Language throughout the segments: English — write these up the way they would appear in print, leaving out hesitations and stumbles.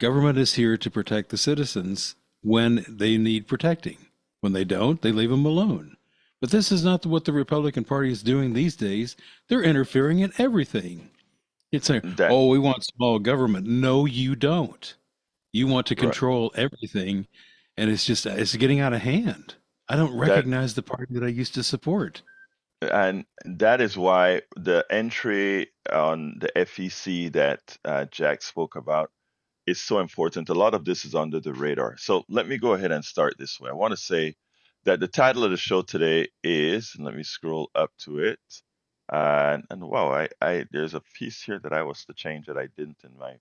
Government is here to protect the citizens when they need protecting. When they don't, they leave them alone. But this is not what the Republican Party is doing these days. They're interfering in everything. It's like, That oh, we want small government. No, you don't. You want to right. control everything, and it's getting out of hand. I don't That recognize the party that I used to support. and that is why the entry on the FEC that Jack spoke about is so important. A lot of this is under the radar. So let me go ahead and start this way. I want to say that the title of the show today is, and let me scroll up to it. And wow, I there's a piece here that I was to change that I didn't in my.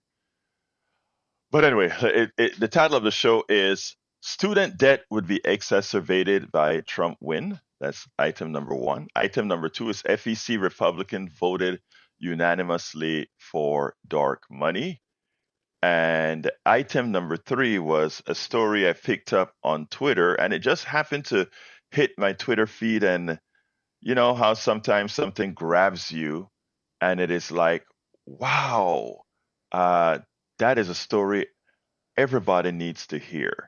But anyway, the title of the show is Student Debt Would Be Exacerbated by Trump Win. That's item number one. Item number two is FEC Republican voted unanimously for dark money. And item number three was a story I picked up on Twitter, and it just happened to hit my Twitter feed. And you know how sometimes something grabs you, and it is like, wow, uh, that is a story everybody needs to hear.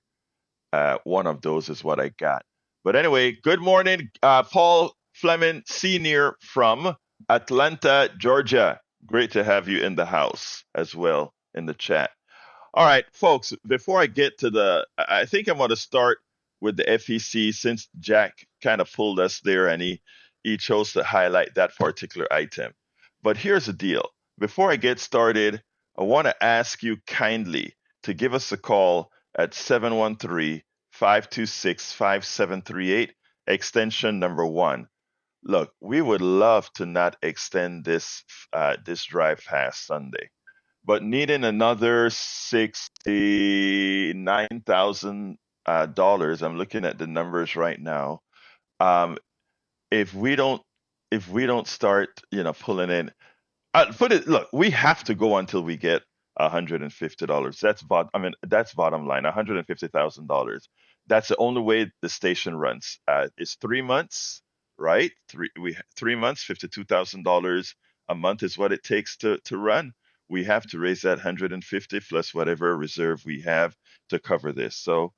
One of those is what I got. But anyway, good morning, Paul Fleming Sr. from Atlanta, Georgia. Great to have you in the house as well in the chat. All right, folks, before I get to I think I'm going to start with the FEC since Jack kind of pulled us there and he chose to highlight that particular item. But here's the deal. Before I get started, I want to ask you kindly to give us a call at 713-526-5738, extension number 1. Look, we would love to not extend this drive past Sunday, but needing another $69,000. I'm looking at the numbers right now. Um, if we don't if we don't start, pulling in, look, we have to go until we get $150. That's bottom line. $150,000. That's the only way the station runs. It's 3 months, right? 3 months, $52,000 a month is what it takes to run. We have to raise that 150 plus whatever reserve we have to cover this. So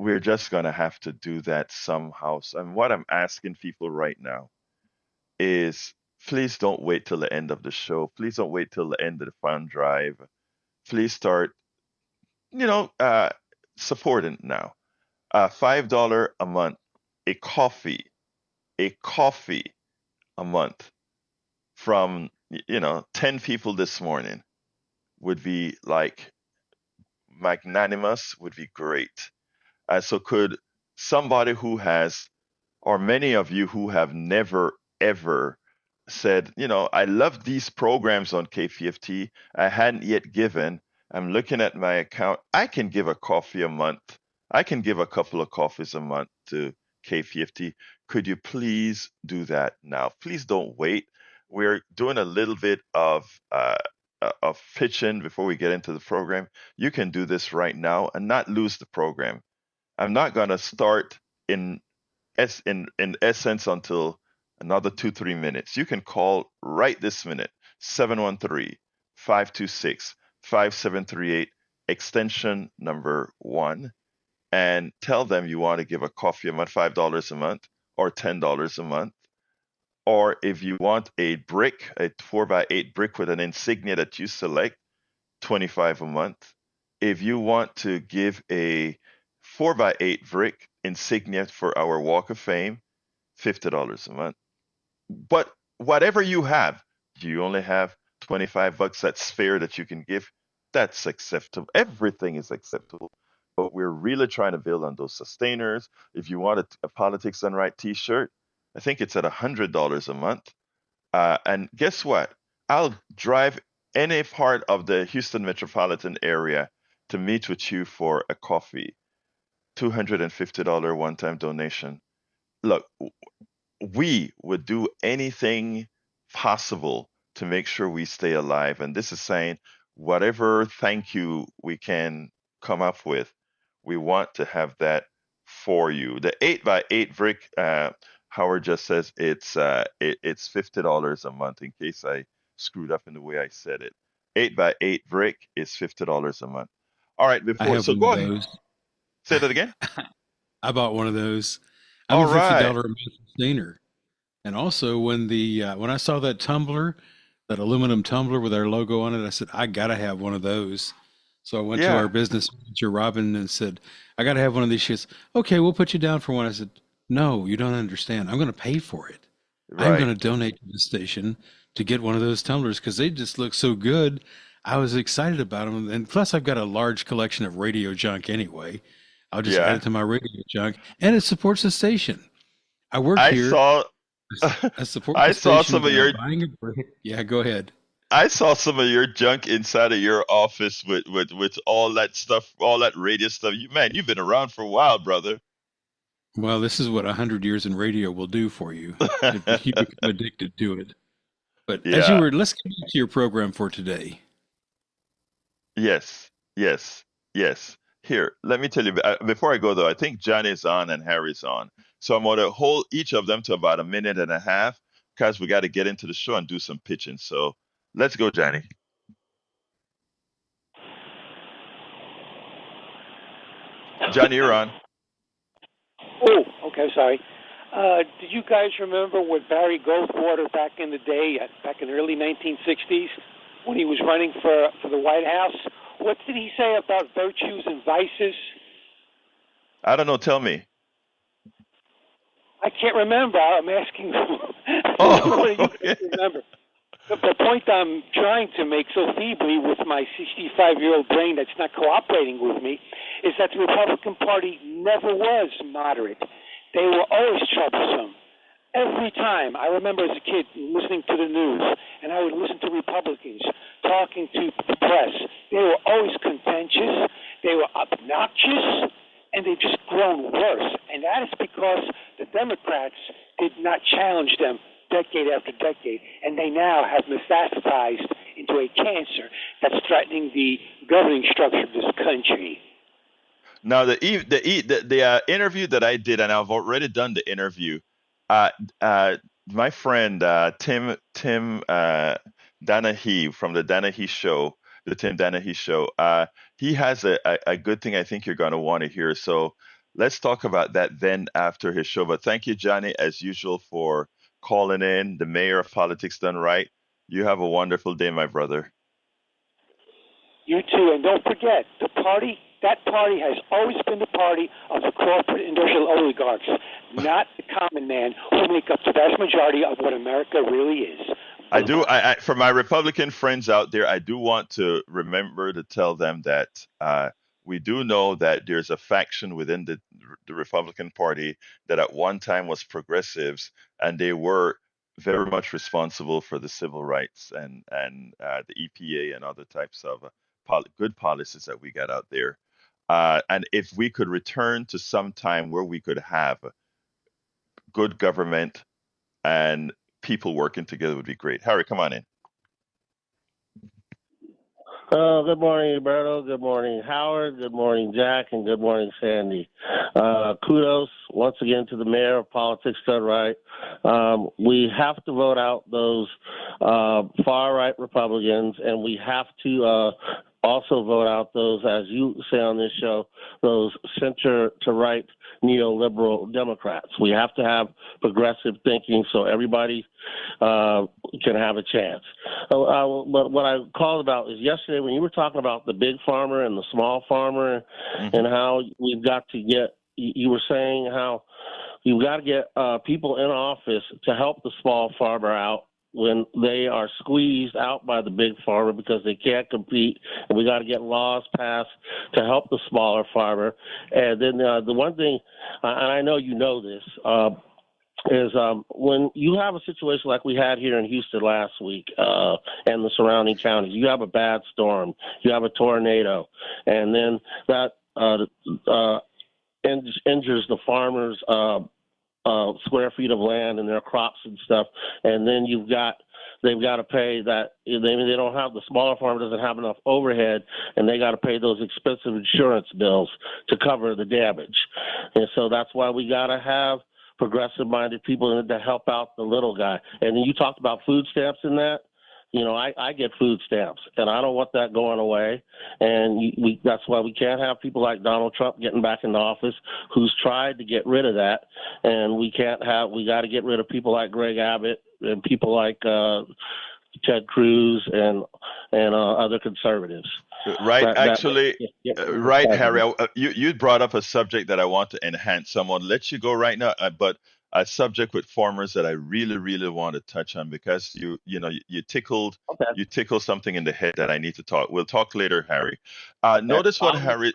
we're just gonna have to do that somehow. And what I'm asking people right now is please don't wait till the end of the show. Please don't wait till the end of the fund drive. Please start, you know, uh, supporting now. $5 a month, a coffee a month from 10 people this morning would be like magnanimous, would be great. So could somebody who has, or many of you who have never ever said, I love these programs on KPFT, I hadn't yet given. I'm looking at my account. I can give a coffee a month. I can give a couple of coffees a month to KPFT. Could you please do that now? Please don't wait. We're doing a little bit of pitching before we get into the program. You can do this right now and not lose the program. I'm not going to start in in essence until another 2-3 minutes. You can call right this minute, 713-526-5738, extension number 1, and tell them you want to give a coffee a month, $5 a month or $10 a month. Or if you want a brick, a 4x8 brick with an insignia that you select, 25 a month. If you want to give a 4x8 brick insignia for our Walk of Fame, $50 a month. But whatever you have, you only have $25 that's fair that you can give. That's acceptable. Everything is acceptable. But we're really trying to build on those sustainers. If you want a Politics Done Right t-shirt, I think it's at $100 a month. And guess what? I'll drive any part of the Houston metropolitan area to meet with you for a coffee. $250 one-time donation. Look, we would do anything possible to make sure we stay alive. And this is saying whatever thank you we can come up with, we want to have that for you. The 8x8 brick, Howard just says it's $50 a month in case I screwed up in the way I said it. 8x8 brick is $50 a month. All right, I have so one of go ahead. those. Say that again. I bought one of those. I'm All a right. $50 a month sustainer. And also, when I saw that tumbler, that aluminum tumbler with our logo on it, I said I gotta have one of those. So I went to Yeah. our business manager Robin and said I gotta have one of these. She says, "Okay, we'll put you down for one." I said, "No, you don't understand. I'm going to pay for it. I'm going Right. to donate to the station to get one of those tumblers because they just look so good." I was excited about them, and plus I've got a large collection of radio junk anyway. I'll just add Yeah. it to my radio junk, and it supports the station. I work I here. saw I support the I saw station some of by your buying a brick. Yeah, go ahead. I saw some of your junk inside of your office with all that stuff, all that radio stuff. You've been around for a while, brother. Well, this is what 100 years in radio will do for you if you become addicted to it. But Yeah. let's get back to your program for today. Yes. Yes. Yes. Here, let me tell you. Before I go though, I think Johnny's on and Harry's on, so I'm going to hold each of them to about a minute and a half because we got to get into the show and do some pitching. So let's go, Johnny. Johnny, you're on. Oh, okay, sorry. Did you guys remember what Barry Goldwater back in the day, back in the early 1960s, when he was running for the White House? What did he say about virtues and vices? I don't know. Tell me. I can't remember. I'm asking Oh, what do you okay. guys remember? The point I'm trying to make so feebly with my 65-year-old brain that's not cooperating with me is that the Republican Party never was moderate. They were always troublesome. Every time. I remember as a kid listening to the news, and I would listen to Republicans talking to the press. They were always contentious. They were obnoxious, and they've just grown worse. And that is because the Democrats did not challenge them decade after decade, and they now have metastasized into a cancer that's threatening the governing structure of this country. Now the interview that I did, and I've already done the interview. Uh, my friend Tim Danahy from the Danahy Show, the Tim Danahy Show. He has a good thing I think you're going to want to hear. So let's talk about that then after his show. But thank you, Johnny, as usual, for calling in. The mayor of politics done right. You have a wonderful day, my brother. You too, and don't forget, that party has always been the party of the corporate industrial oligarchs, not the common man who make up the vast majority of what America really is. I do. For my Republican friends out there, I do want to remember to tell them that we do know that there's a faction within the Republican Party that at one time was progressives, and they were very much responsible for the civil rights and the EPA and other types of good policies that we got out there. And if we could return to some time where we could have good government and people working together would be great. Harry, come on in. Good morning, Roberto. Good morning, Howard. Good morning, Jack. And good morning, Sandy. Kudos once again to the mayor of Politics Done Right. We have to vote out those far-right Republicans, and we have to also vote out those, as you say on this show, those center-to-right neoliberal Democrats. We have to have progressive thinking so everybody can have a chance. But what I called about is yesterday when you were talking about the big farmer and the small farmer and how we've got to get, you were saying how you've got to get people in office to help the small farmer out when they are squeezed out by the big farmer because they can't compete, and we got to get laws passed to help the smaller farmer. And then the one thing, and I know you know this, is when you have a situation like we had here in Houston last week and the surrounding counties, you have a bad storm, you have a tornado, and then that injures the farmers' square feet of land and their crops and stuff, and then they've got to pay that. They don't have, the smaller farmer doesn't have enough overhead, and they got to pay those expensive insurance bills to cover the damage. And so that's why we got to have progressive-minded people to help out the little guy. And then you talked about food stamps and that. I get food stamps, and I don't want that going away. And that's why we can't have people like Donald Trump getting back into office, who's tried to get rid of that. And we got to get rid of people like Greg Abbott and people like Ted Cruz and other conservatives. Right, right, Harry. President. You brought up a subject that I want to enhance. So I'm going to let you go right now, but a subject with farmers that I really, really want to touch on because you tickled Okay. you tickled something in the head that I need to talk. We'll talk later, Harry. Okay. Notice what Harry.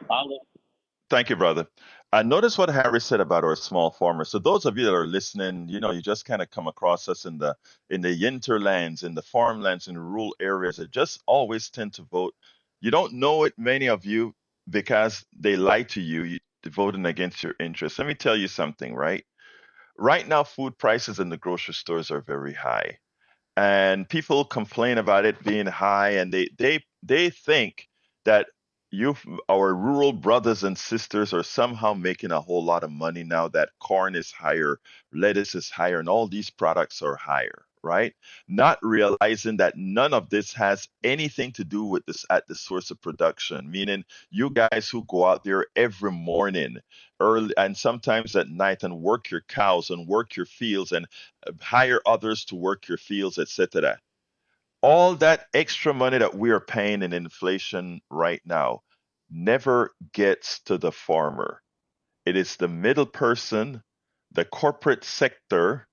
Thank you, brother. Notice what Harry said about our small farmers. So those of you that are listening, you just kind of come across us in the hinterlands, in the farmlands, in the rural areas that just always tend to vote. You don't know it, many of you, because they lie to you. You're voting against your interests. Let me tell you something, right? Right now, food prices in the grocery stores are very high, and people complain about it being high, and they think that you, our rural brothers and sisters, are somehow making a whole lot of money now that corn is higher, lettuce is higher, and all these products are higher, right? Not realizing that none of this has anything to do with this at the source of production, meaning you guys who go out there every morning early and sometimes at night and work your cows and work your fields and hire others to work your fields, etc. All that extra money that we are paying in inflation right now never gets to the farmer. It is the middle person, the corporate sector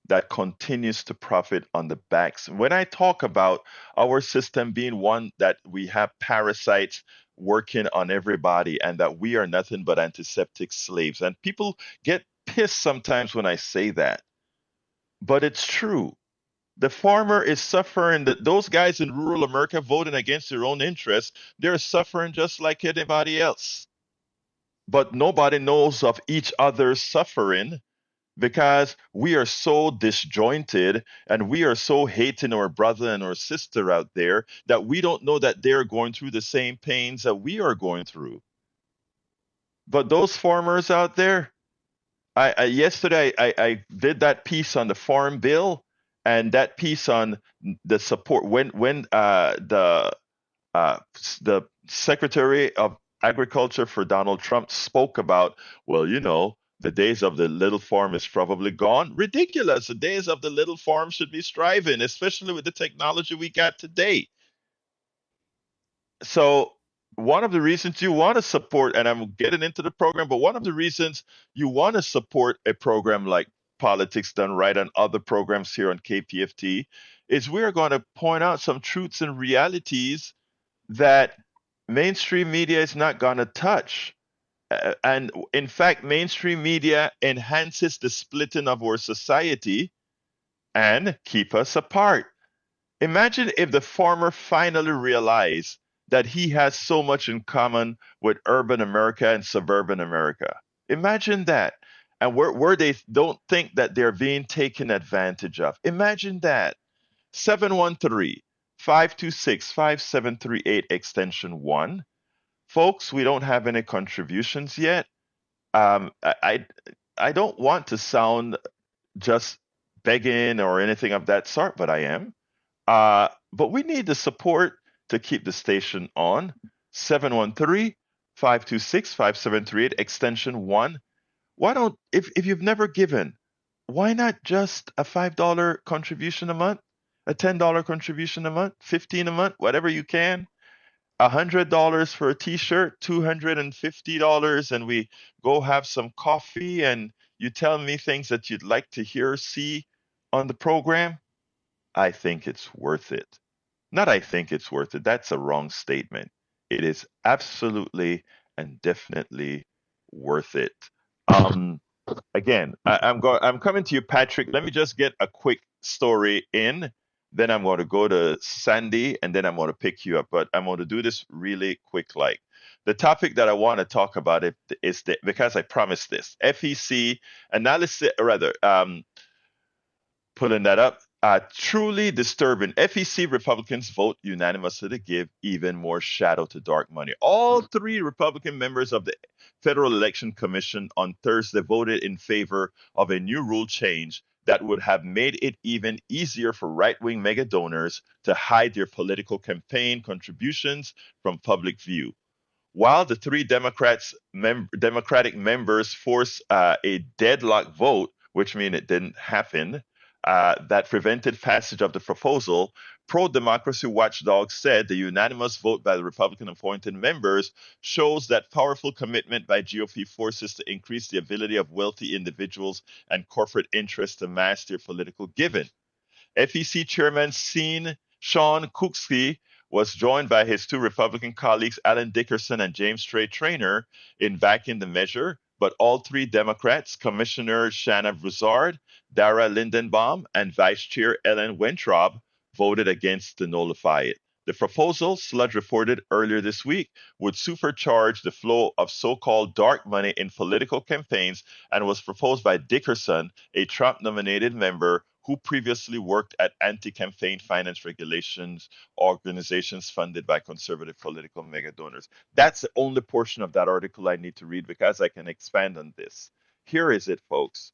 that continues to profit on the backs. When I talk about our system being one that we have parasites working on everybody and that we are nothing but antiseptic slaves, and people get pissed sometimes when I say that, but it's true. The farmer is suffering. Those guys in rural America voting against their own interests, they're suffering just like anybody else. But nobody knows of each other's suffering because we are so disjointed and we are so hating our brother and our sister out there that we don't know that they're going through the same pains that we are going through. But those farmers out there, yesterday I did that piece on the farm bill and that piece on the support when uh, the Secretary of Agriculture for Donald Trump spoke about, well, the days of the little farm is probably gone. Ridiculous. The days of the little farm should be striving, especially with the technology we got today. So one of the reasons you want to support, and I'm getting into the program, but one of the reasons you want to support a program like Politics Done Right and other programs here on KPFT is we're going to point out some truths and realities that mainstream media is not going to touch. And in fact, mainstream media enhances the splitting of our society and keep us apart. Imagine if the farmer finally realized that he has so much in common with urban America and suburban America. Imagine that. And where they don't think that they're being taken advantage of. Imagine that. 713-526-5738 extension 1. Folks, we don't have any contributions yet. I don't want to sound just begging or anything of that sort, but I am. But we need the support to keep the station on. 713-526-5738 extension 1. Why don't, if you've never given, why not just a $5 contribution a month, a $10 contribution a month, 15 a month, whatever you can? $100 for a t-shirt, $250, and we go have some coffee and you tell me things that you'd like to hear or see on the program. I think it's worth it. Not I think it's worth it. That's a wrong statement. It is absolutely and definitely worth it. Again, I'm coming to you, Patrick. Let me just get a quick story in. Then I'm going to go to Sandy, and then I'm going to pick you up. But I'm going to do this really quick. Like the topic that I want to talk about is because I promised this FEC analysis, rather pulling that up. Truly disturbing. FEC Republicans vote unanimously to give even more shadow to dark money. All three Republican members of the Federal Election Commission on Thursday voted in favor of a new rule change that would have made it even easier for right-wing mega donors to hide their political campaign contributions from public view. While the three Democratic members forced a deadlock vote, which means it didn't happen, that prevented passage of the proposal, pro-democracy watchdogs said the unanimous vote by the Republican appointed members shows that powerful commitment by GOP forces to increase the ability of wealthy individuals and corporate interests to mask their political giving. FEC Chairman Sean Kuksky was joined by his two Republican colleagues, Alan Dickerson and James Trey Traynor, in backing the measure, but all three Democrats, Commissioner Shanna Broussard, Dara Lindenbaum, and Vice Chair Ellen Weintraub, voted against to nullify it. The proposal, Sludge reported earlier this week, would supercharge the flow of so-called dark money in political campaigns and was proposed by Dickerson, a Trump-nominated member who previously worked at anti-campaign finance regulations organizations funded by conservative political mega donors. That's the only portion of that article I need to read because I can expand on this. Here is it, folks.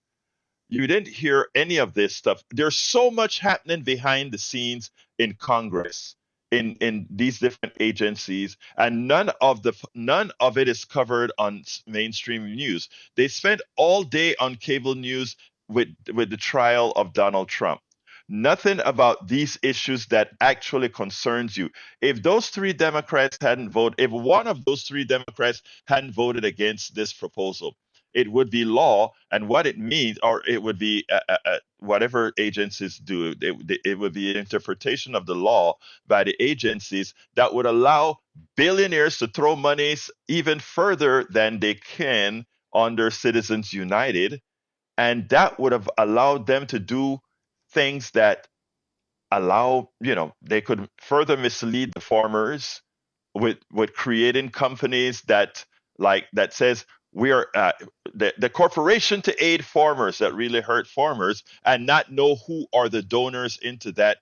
You didn't hear any of this stuff. There's so much happening behind the scenes in Congress, in these different agencies, and none of it is covered on mainstream news. They spent all day on cable news with the trial of Donald Trump. Nothing about these issues that actually concerns you. If those three Democrats hadn't voted, if one of those three Democrats hadn't voted against this proposal, it would be law, and what it means, or it would be whatever agencies do, it would be an interpretation of the law by the agencies that would allow billionaires to throw monies even further than they can under Citizens United, and that would have allowed them to do things that allow, they could further mislead the farmers with creating companies that says we are the corporation to aid farmers that really hurt farmers, and not know who are the donors into that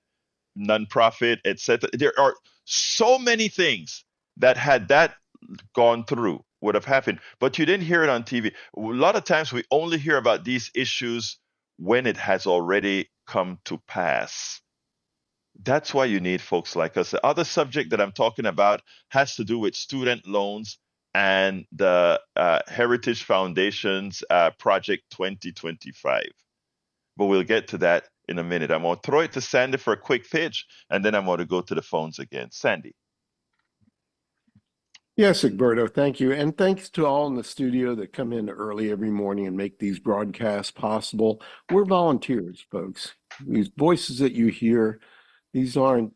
nonprofit, etc. There are so many things that had that gone through would have happened, but you didn't hear it on TV. A lot of times we only hear about these issues when it has already come to pass. That's why you need folks like us. The other subject that I'm talking about has to do with student loans and the Heritage Foundation's Project 2025. But we'll get to that in a minute. I'm going to throw it to Sandy for a quick pitch, and then I'm going to go to the phones again. Sandy. Yes, Egberto, thank you. And thanks to all in the studio that come in early every morning and make these broadcasts possible. We're volunteers, folks. These voices that you hear, these aren't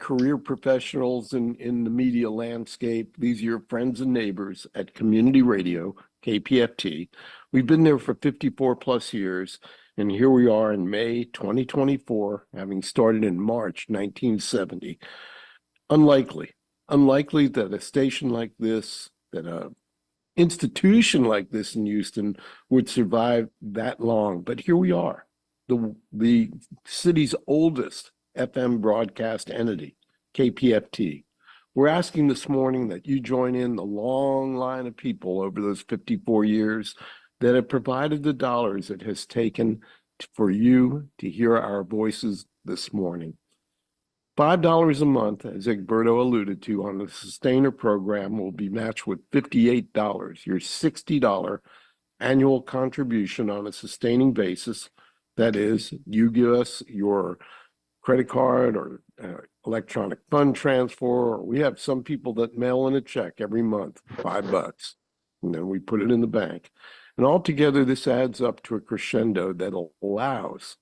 career professionals in the media landscape. These are your friends and neighbors at Community Radio, KPFT. We've been there for 54 plus years, and here we are in May 2024, having started in March 1970. Unlikely that a station like this, that a institution like this in Houston would survive that long. But here we are, the city's oldest FM broadcast entity, KPFT. We're asking this morning that you join in the long line of people over those 54 years that have provided the dollars it has taken for you to hear our voices this morning. $5 a month, as Egberto alluded to, on the Sustainer program will be matched with $58, your $60 annual contribution on a sustaining basis. That is, you give us your credit card or electronic fund transfer, or we have some people that mail in a check every month, $5, and then we put it in the bank. And altogether, this adds up to a crescendo that allows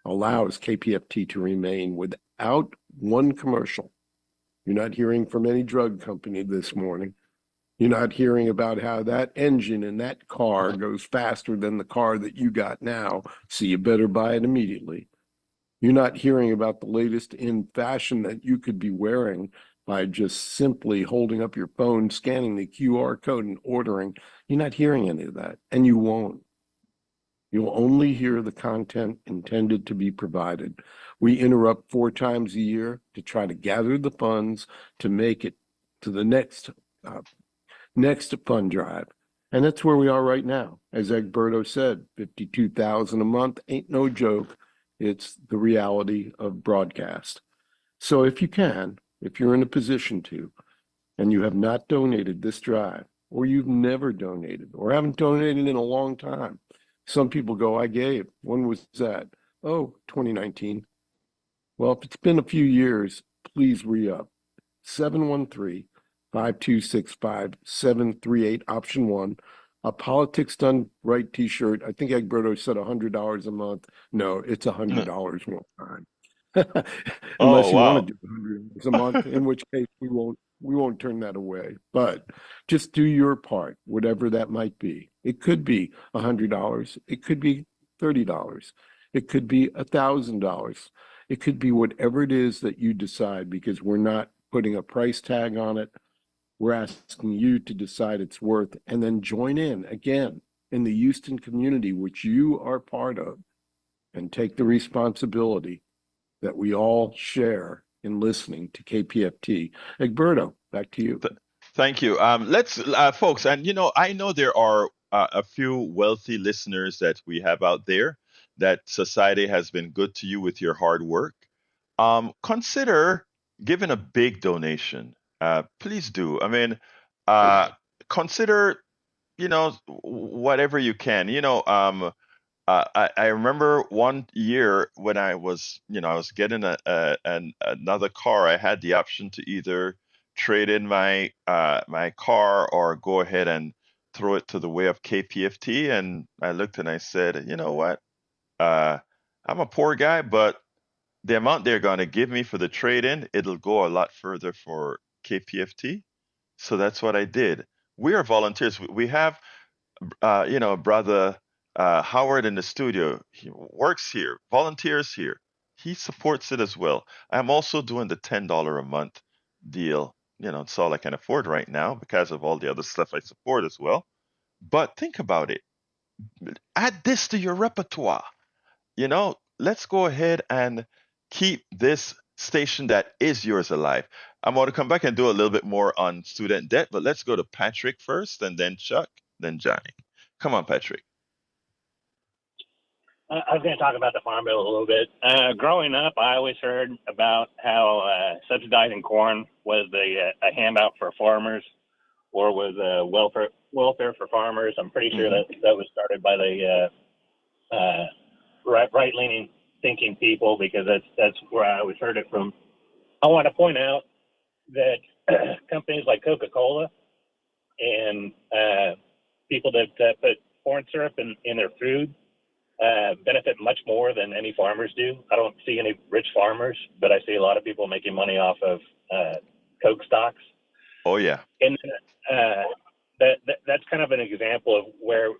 KPFT to remain without one commercial. You're not hearing from any drug company this morning. You're not hearing about how that engine in that car goes faster than the car that you got now, so you better buy it immediately. You're not hearing about the latest in fashion that you could be wearing by just simply holding up your phone, scanning the QR code and ordering. You're not hearing any of that, and you won't. You'll only hear the content intended to be provided. We interrupt 4 times a year to try to gather the funds to make it to the next fund drive. And that's where we are right now. As Egberto said, 52,000 a month ain't no joke. It's the reality of broadcast. So if you can, if you're in a position to, and you have not donated this drive, or you've never donated, or haven't donated in a long time. Some people go, I gave. When was that? Oh, 2019. Well, if it's been a few years, please re-up. 713-5265-738, option one. A Politics Done Right t-shirt. I think Egberto said $100 a month. No, it's $100 one time. Oh, Unless you want wow. to do $100 a month, in which case we won't turn that away. But just do your part, whatever that might be. It could be $100. It could be $30. It could be $1,000. It could be whatever it is that you decide, because we're not putting a price tag on it. We're asking you to decide its worth, and then join in again in the Houston community, which you are part of, and take the responsibility that we all share in listening to KPFT. Egberto, back to you. Thank you. Let's, folks, and I know there are a few wealthy listeners that we have out there that society has been good to you with your hard work. Consider giving a big donation. Please do. I mean, uh, consider, whatever you can. I remember one year when I was getting another car. I had the option to either trade in my car or go ahead and throw it to the way of KPFT. And I looked and I said, you know what? Uh, I'm a poor guy, but the amount they're going to give me for the trade in, it'll go a lot further for KPFT. So that's what I did. We are volunteers. We have brother Howard in the studio. He works here, volunteers here. He supports it as well. I'm also doing the $10 a month deal. It's all I can afford right now because of all the other stuff I support as well. But think about it. Add this to your repertoire. Let's go ahead and keep this station that is yours alive. I'm going to come back and do a little bit more on student debt, but let's go to Patrick first, and then Chuck, then Johnny. Come on, Patrick. I was going to talk about the Farm Bill a little bit. Growing up, I always heard about how subsidizing corn was a handout for farmers, or was welfare for farmers. I'm pretty sure that was started by the right-leaning thinking people, because that's where I always heard it from. I want to point out that companies like Coca-Cola and people that put corn syrup in their food benefit much more than any farmers do. I don't see any rich farmers, but I see a lot of people making money off of Coke stocks. Oh yeah. And that's kind of an example of where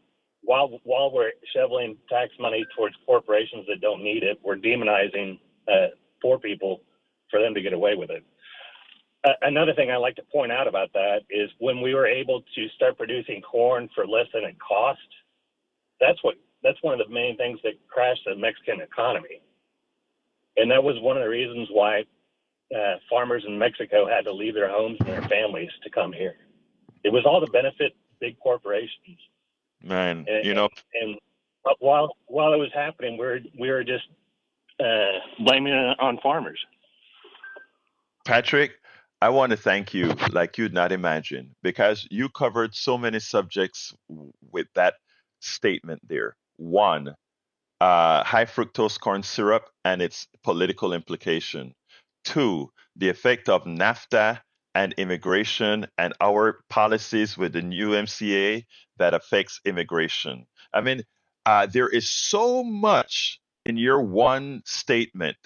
while we're shoveling tax money towards corporations that don't need it, we're demonizing poor people for them to get away with it. Another thing I like to point out about that is when we were able to start producing corn for less than it cost, that's one of the main things that crashed the Mexican economy. And that was one of the reasons why farmers in Mexico had to leave their homes and their families to come here. It was all to benefit big corporations. Man, and while it was happening, we were just blaming it on farmers. Patrick, I want to thank you like you'd not imagine, because you covered so many subjects with that statement there. One, high fructose corn syrup and its political implication. Two, the effect of NAFTA and immigration and our policies with the new MCA that affects immigration. I mean, there is so much in your one statement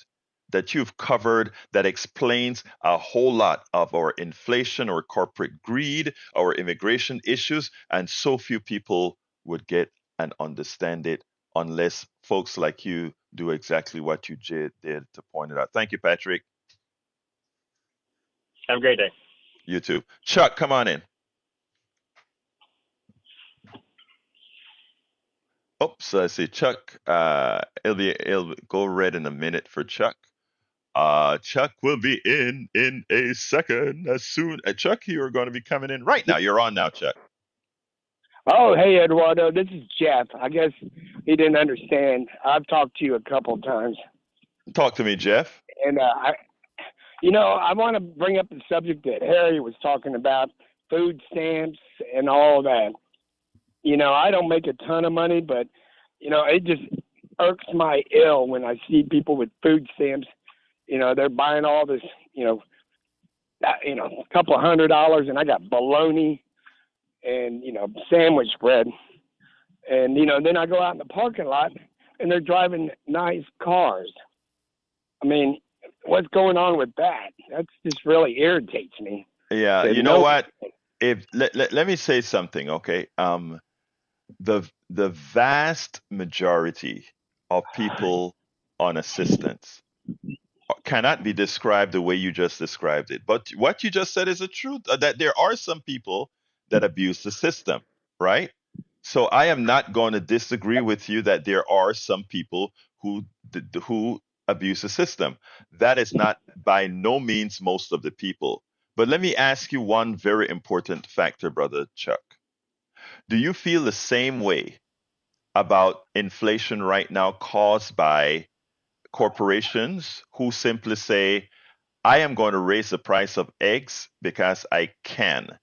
that you've covered that explains a whole lot of our inflation, or corporate greed, our immigration issues, and so few people would get and understand it unless folks like you do exactly what you did to point it out. Thank you, Patrick. Have a great day. You too. Chuck, come on in. Oops, I see Chuck. It'll go red in a minute for Chuck. Chuck will be in a second as soon. Chuck, you are going to be coming in right now. You're on now, Chuck. Oh, hey, Eduardo. This is Jeff. I guess he didn't understand. I've talked to you a couple of times, Talk to me, Jeff. and I want to bring up the subject that Harry was talking about, food stamps and all that. I don't make a ton of money, but it just irks my ill when I see people with food stamps. They're buying all this, a couple of $100, and I got bologna and sandwich bread, and then I go out in the parking lot and they're driving nice cars. I mean, what's going on with that? That's just really irritates me. Yeah, There's you know no- what? If let me say something, okay? The vast majority of people on assistance cannot be described the way you just described it. But what you just said is the truth, that there are some people that abuse the system, right? So I am not going to disagree with you that there are some people who abuse the system. That is not by no means most of the people. But let me ask you one very important factor, brother Chuck. Do you feel the same way about inflation right now caused by corporations who simply say, I am going to raise the price of eggs because I can?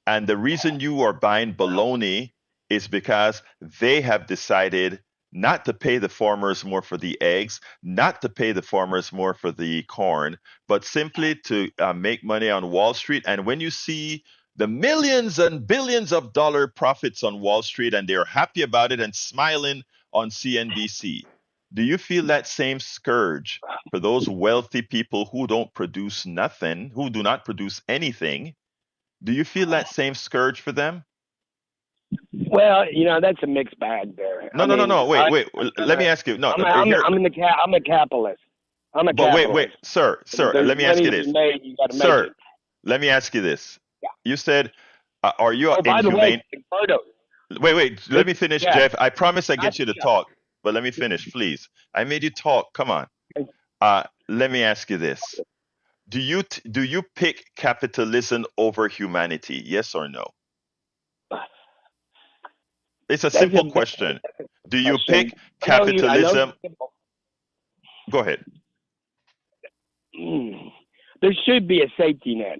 And the reason you are buying bologna is because they have decided not to pay the farmers more for the eggs, not to pay the farmers more for the corn, but simply to make money on Wall Street. And when you see the millions and billions of dollar profits on Wall Street and they're happy about it and smiling on CNBC, do you feel that same scourge for those wealthy people who don't produce nothing, who do not produce anything? Do you feel that same scourge for them? Well, that's a mixed bag there. No. Wait. Let me ask you. No, I'm a capitalist. I'm a but capitalist. wait, sir. There's Let me ask you money to this, be made, you got to make sir. it. Let me ask you this. Yeah. You said, "Are you Oh, by the inhumane?" way, Eduardo, Wait. Let me finish, yeah. Jeff. I promise I Not get you to Jeff. talk, but let me finish, please. I made you talk. Come on. Let me ask you this. Do you pick capitalism over humanity? Yes or no? It's a That's simple a- question. Do you question. pick I know capitalism? Go ahead. There should be a safety net.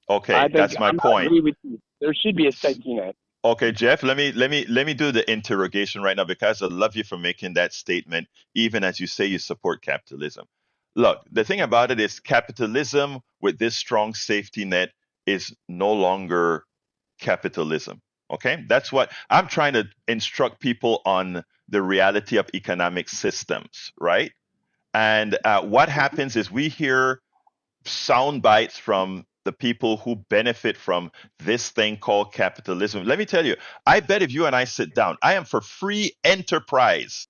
Okay, that's my I point. agree with you. There should be a safety net. Okay, Jeff, let me do the interrogation right now because I love you for making that statement, even as you say you support capitalism. Look, the thing about it is capitalism with this strong safety net is no longer capitalism. Okay, that's what I'm trying to instruct people on, the reality of economic systems, right? And what happens is we hear sound bites from the people who benefit from this thing called capitalism. Let me tell you, I bet if you and I sit down, I am for free enterprise.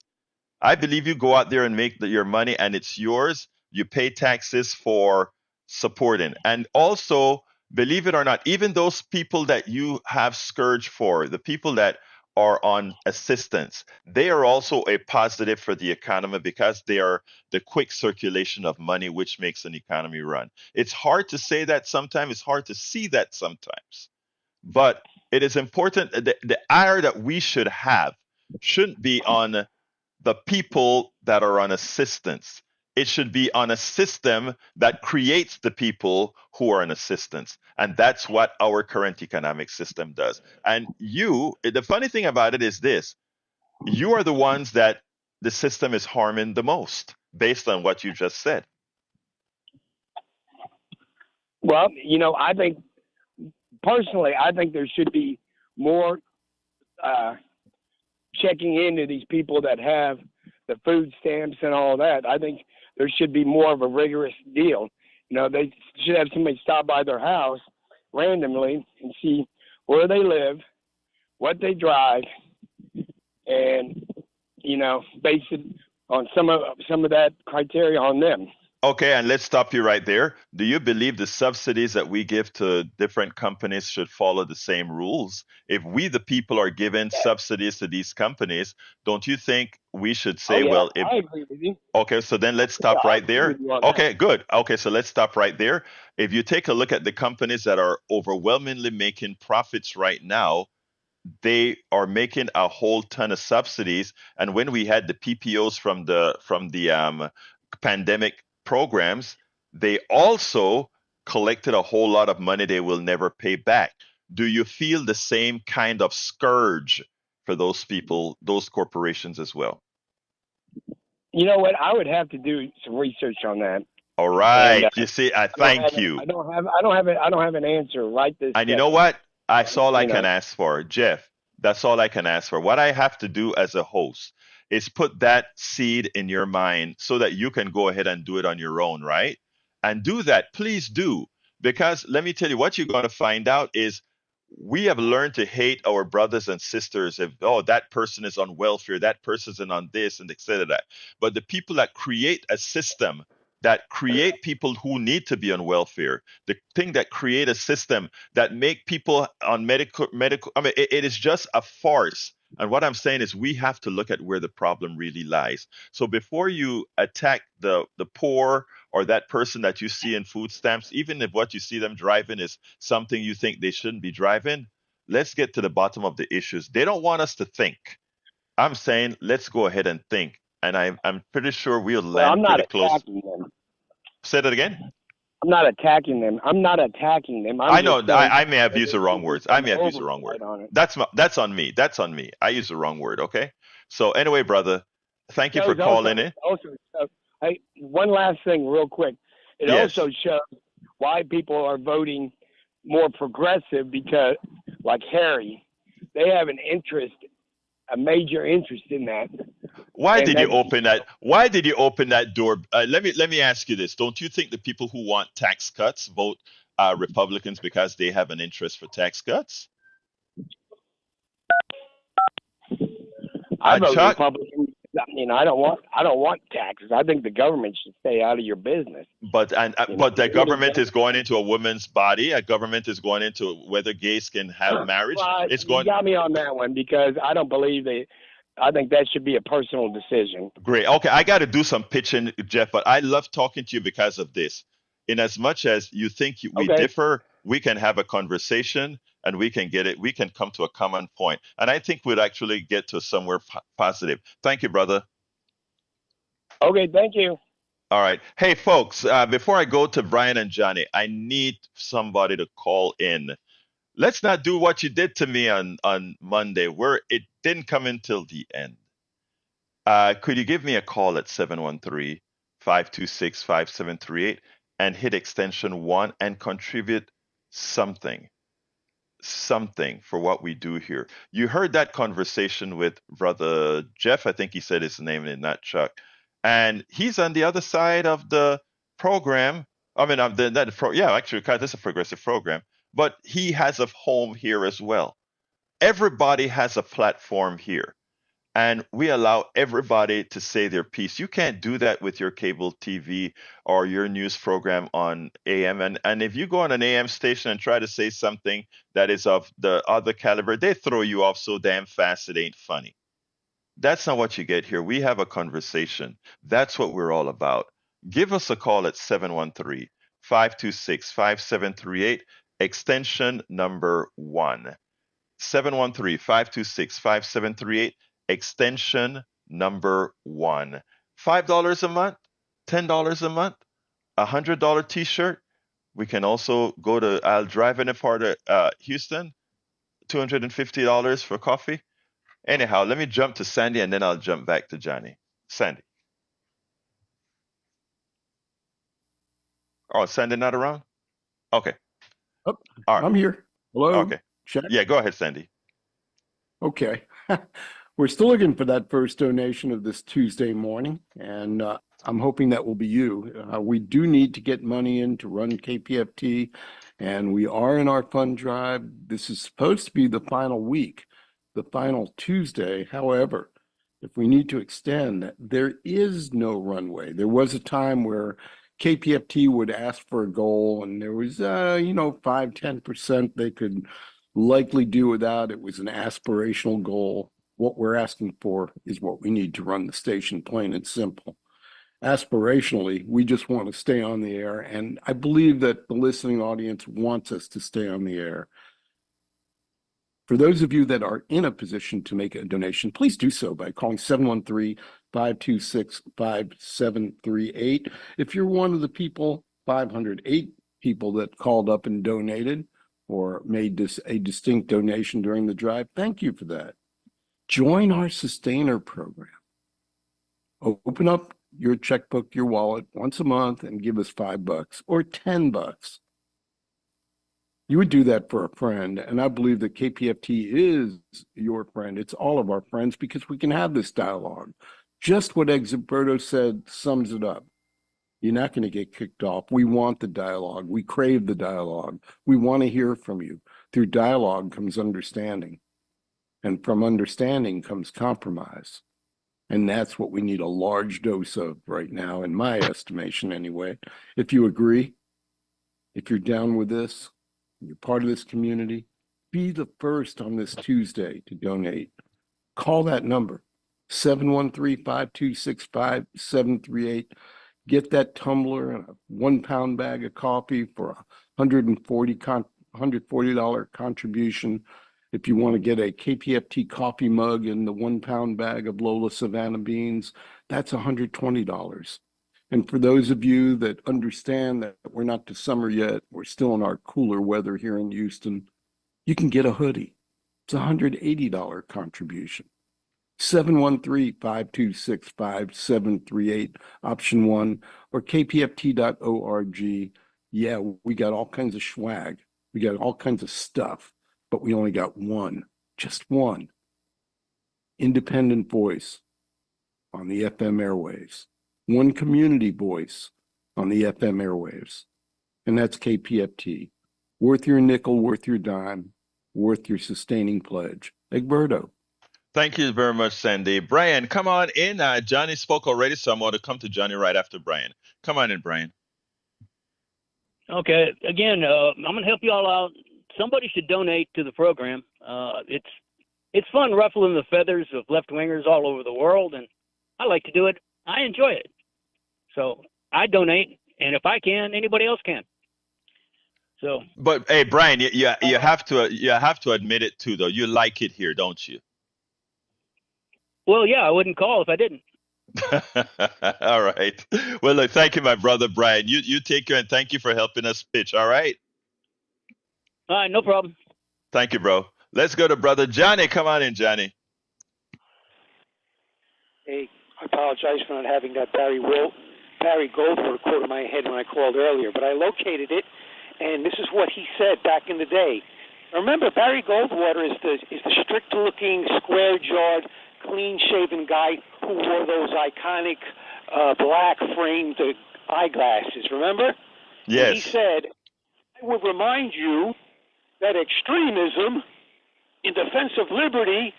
I believe you go out there and make your money and it's yours. You pay taxes for supporting. And also, believe it or not, even those people that you have scourge for, the people that are on assistance, they are also a positive for the economy because they are the quick circulation of money, which makes an economy run. It's hard to say that sometimes, it's hard to see that sometimes. But it is important that the ire that we should have shouldn't be on the people that are on assistance. It should be on a system that creates the people who are on assistance. And that's what our current economic system does. And the funny thing about it is this: you are the ones that the system is harming the most based on what you just said. Well, I think personally, I think there should be more checking into these people that have the food stamps and all that. I think there should be more of a rigorous deal. They should have somebody stop by their house randomly and see where they live, what they drive, and base it on some of that criteria on them. Okay, and let's stop you right there. Do you believe the subsidies that we give to different companies should follow the same rules? If we, the people, are giving subsidies to these companies, don't you think we should say, well, if... I agree with you. Okay, so then let's stop Yeah, I right agree there. with you on Okay, good. Okay, so let's stop right there. If you take a look at the companies that are overwhelmingly making profits right now, they are making a whole ton of subsidies. And when we had the PPOs from the pandemic programs, they also collected a whole lot of money they will never pay back. Do you feel the same kind of scourge for those people, those corporations as well? You know what? I would have to do some research on that. All right. And, You see, I thank you. I don't have an answer right this And you second. know what? That's all I You can know. ask for, Jeff. That's all I can ask for. What I have to do as a host is put that seed in your mind so that you can go ahead and do it on your own, right? And do that. Please do. Because let me tell you, what you're going to find out is we have learned to hate our brothers and sisters if, oh, that person is on welfare, that person is on this, and etc. But the people that create a system that create people who need to be on welfare, the thing that create a system that make people on medical, I mean, it is just a farce. And what I'm saying is we have to look at where the problem really lies. So before you attack the poor or that person that you see in food stamps, even if what you see them driving is something you think they shouldn't be driving, let's get to the bottom of the issues. They don't want us to think. I'm saying let's go ahead and think. And I'm pretty sure we'll land I'm not pretty close. attacking them. Say that again. I'm not attacking them. I'm not attacking them. I know. just saying I may have used the wrong words. I may have used the wrong word. oversight on it. That's on me. That's on me. I used the wrong word. Okay. So anyway, brother, thank you for Shows calling in. Also, one last thing, real quick. It Yes. also shows why people are voting more progressive because, like Harry, they have an interest, a major interest in that. Why And did you that's- open that? Why did you open that door? Let me ask you this. Don't you think the people who want tax cuts vote Republicans because they have an interest for tax cuts? I vote Chuck? Republican. I mean, I don't want taxes. I think the government should stay out of your business. But the government is going into a woman's body. A government is going into whether gays can have marriage. Well, It's you going. got me on that one because I don't believe I think that should be a personal decision. Great. Okay, I got to do some pitching, Jeff, but I love talking to you because of this. In as much as you think we Okay. differ, we can have a conversation and we can get it. We can come to a common point, and I think we'd actually get to somewhere positive. Thank you, brother. Okay, thank you. All right. Hey, folks, before I go to Brian and Johnny, I need somebody to call in. Let's not do what you did to me on Monday, where it didn't come in till the end. Could you give me a call at 713-526-5738 and hit extension 1 and contribute something for what we do here? You heard that conversation with Brother Jeff, I think he said his name and not Chuck. And he's on the other side of the program. I mean, actually, this is a progressive program, but he has a home here as well. Everybody has a platform here, and we allow everybody to say their piece. You can't do that with your cable TV or your news program on AM. And if you go on an AM station and try to say something that is of the other caliber, they throw you off so damn fast it ain't funny. That's not what you get here. We have a conversation. That's what we're all about. Give us a call at 713-526-5738, extension number 1. 713-526-5738, extension number 1. $5 a month, $10 a month, $100 t-shirt. We can also go to, I'll drive in a part of Houston, $250 for coffee. Anyhow, let me jump to Sandy and then I'll jump back to Johnny. Sandy. Oh, Sandy not around? Okay. Oh, All right. I'm here. Hello. Okay. Check. Yeah, go ahead, Sandy. Okay. We're still looking for that first donation of this Tuesday morning, and I'm hoping that will be you. We do need to get money in to run KPFT, and we are in our fund drive. This is supposed to be the final week, the final Tuesday. However, if we need to extend, there is no runway. There was a time where KPFT would ask for a goal, and there was, 5-10% they could likely do without. It was an aspirational goal. What we're asking for is what we need to run the station, plain and simple. Aspirationally, we just want to stay on the air, and I believe that the listening audience wants us to stay on the air. For those of you that are in a position to make a donation, please do so by calling 713-526-5738. If you're one of the people, 508 people that called up and donated or made a distinct donation during the drive, thank you for that. Join our Sustainer program. Open up your checkbook, your wallet once a month and give us $5 or $10. You would do that for a friend, and I believe that KPFT is your friend. It's all of our friends because we can have this dialogue. Just what Egberto said sums it up. You're not going to get kicked off. We want the dialogue. We crave the dialogue. We want to hear from you. Through dialogue comes understanding, and from understanding comes compromise. And that's what we need a large dose of right now, in my estimation anyway. If you agree, if you're down with this, you're part of this community, be the first on this Tuesday to donate. Call that number, 713-526-5738. Get that tumbler and a 1 pound bag of coffee for a $140 contribution. If you want to get a KPFT coffee mug and the 1 pound bag of Lola Savannah beans, that's $120. And for those of you that understand that we're not to summer yet, we're still in our cooler weather here in Houston, you can get a hoodie. It's a $180 contribution. 713-526-5738, option 1, or kpft.org. Yeah, we got all kinds of swag. We got all kinds of stuff, but we only got one, just one independent voice on the FM airwaves. One community voice on the FM airwaves, and that's KPFT. Worth your nickel, worth your dime, worth your sustaining pledge. Egberto. Thank you very much, Sandy. Brian, come on in. Johnny spoke already, so I'm going to come to Johnny right after Brian. Come on in, Brian. Okay. Again, I'm going to help you all out. Somebody should donate to the program. It's fun ruffling the feathers of left-wingers all over the world, and I like to do it. I enjoy it. So I donate, and if I can, anybody else can. So, but hey, Brian, you have to admit it too, though. You like it here, don't you? Well, yeah, I wouldn't call if I didn't. All right. Well, look, thank you, my brother Brian. You take care, and thank you for helping us pitch. All right. All right, no problem. Thank you, bro. Let's go to brother Johnny. Come on in, Johnny. Hey, I apologize for not having that Barry Goldwater quote in my head when I called earlier, but I located it, and this is what he said back in the day. Remember, Barry Goldwater is the strict-looking, square-jawed, clean-shaven guy who wore those iconic black-framed eyeglasses. Remember? Yes. And he said, "I would remind you that extremism in defense of liberty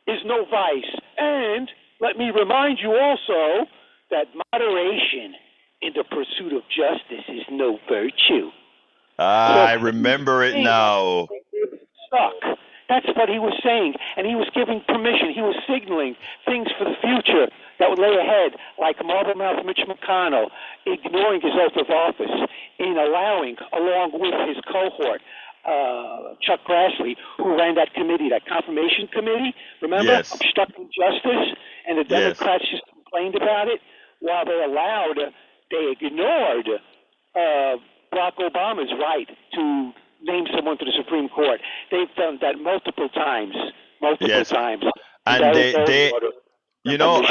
is no vice, and let me remind you also that moderation in the pursuit of justice is no virtue." I remember it now. Stuck. That's what he was saying, and he was giving permission. He was signaling things for the future that would lay ahead, like Marble-Mouth Mitch McConnell ignoring his oath of office in allowing, along with his cohort, Chuck Grassley, who ran that committee, that confirmation committee, remember? Yes. Obstructing justice, and the Democrats just complained about it while they ignored Barack Obama's right to name someone to the Supreme Court. They've done that multiple times. And they you know,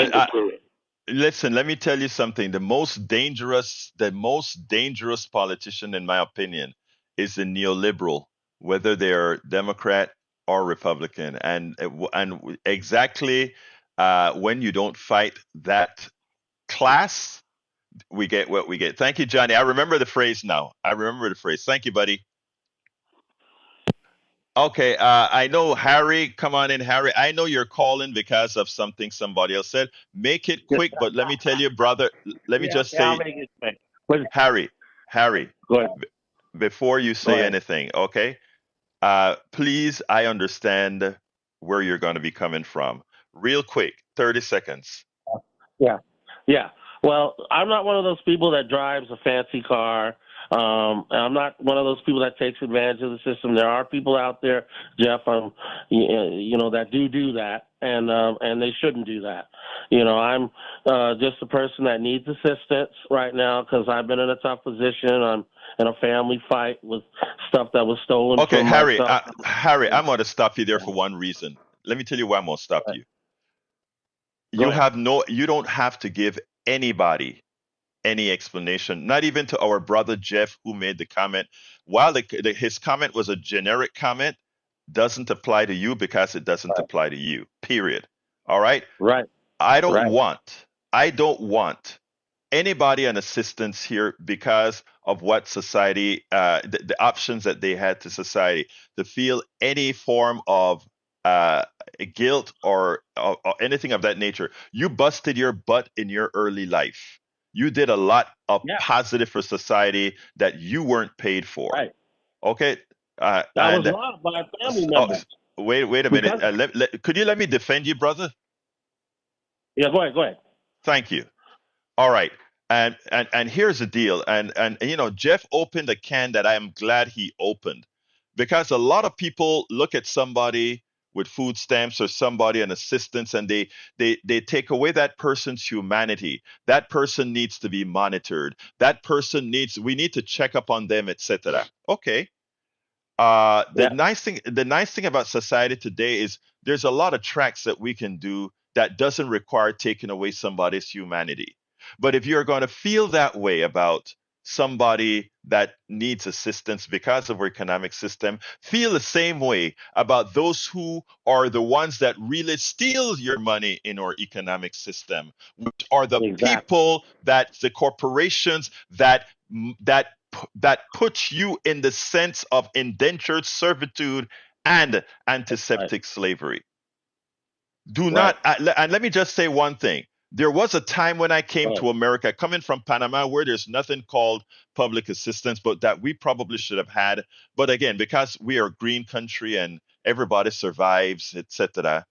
listen, let me tell you something. The most dangerous politician, in my opinion, is the neoliberal, whether they're Democrat or Republican. And exactly when you don't fight that class, we get what we get. Thank you, Johnny. I remember the phrase now. Thank you, buddy. Okay, I know Harry. Come on in, Harry. I know you're calling because of something somebody else said. Make it quick, but let me tell you, brother. Let me just say, Harry, Go ahead. before you say anything, okay? Please, I understand where you're going to be coming from. Real quick, 30 seconds. Yeah. Well, I'm not one of those people that drives a fancy car And I'm not one of those people that takes advantage of the system. There are people out there, Jeff, that do that, and they shouldn't do that. I'm just a person that needs assistance right now because I've been in a tough position. I'm in a family fight with stuff that was stolen. Okay, from Harry, myself. Harry, I'm going to stop you there for one reason. Let me tell you why I'm going to stop you. Go ahead. You don't have to give anybody any explanation, not even to our brother Jeff who made the comment. While his comment was a generic comment, doesn't apply to you because it doesn't apply to you. Period. All right. Right. I don't Right. want anybody on assistance here because of what society, the options that they had to society, to feel any form of guilt or anything of that nature. You busted your butt in your early life. You did a lot of Yeah. positive for society that you weren't paid for. Right. Okay. That was robbed by family oh, members. wait a minute. Could you let me defend you, brother? Yeah, go ahead. Thank you. All right. And here's the deal. And Jeff opened a can that I am glad he opened, because a lot of people look at somebody with food stamps or somebody on assistance and they take away that person's humanity. That person needs to be monitored. We need to check up on them, etc. Okay. The nice thing about society today is there's a lot of tracks that we can do that doesn't require taking away somebody's humanity. But if you're going to feel that way about somebody that needs assistance because of our economic system, feel the same way about those who are the ones that really steal your money in our economic system, which are the people, that the corporations that puts you in the sense of indentured servitude and antiseptic slavery. Do not, and let me just say one thing. There was a time when I came to America, coming from Panama, where there's nothing called public assistance, but that we probably should have had. But again, because we are a green country and everybody survives, etc.,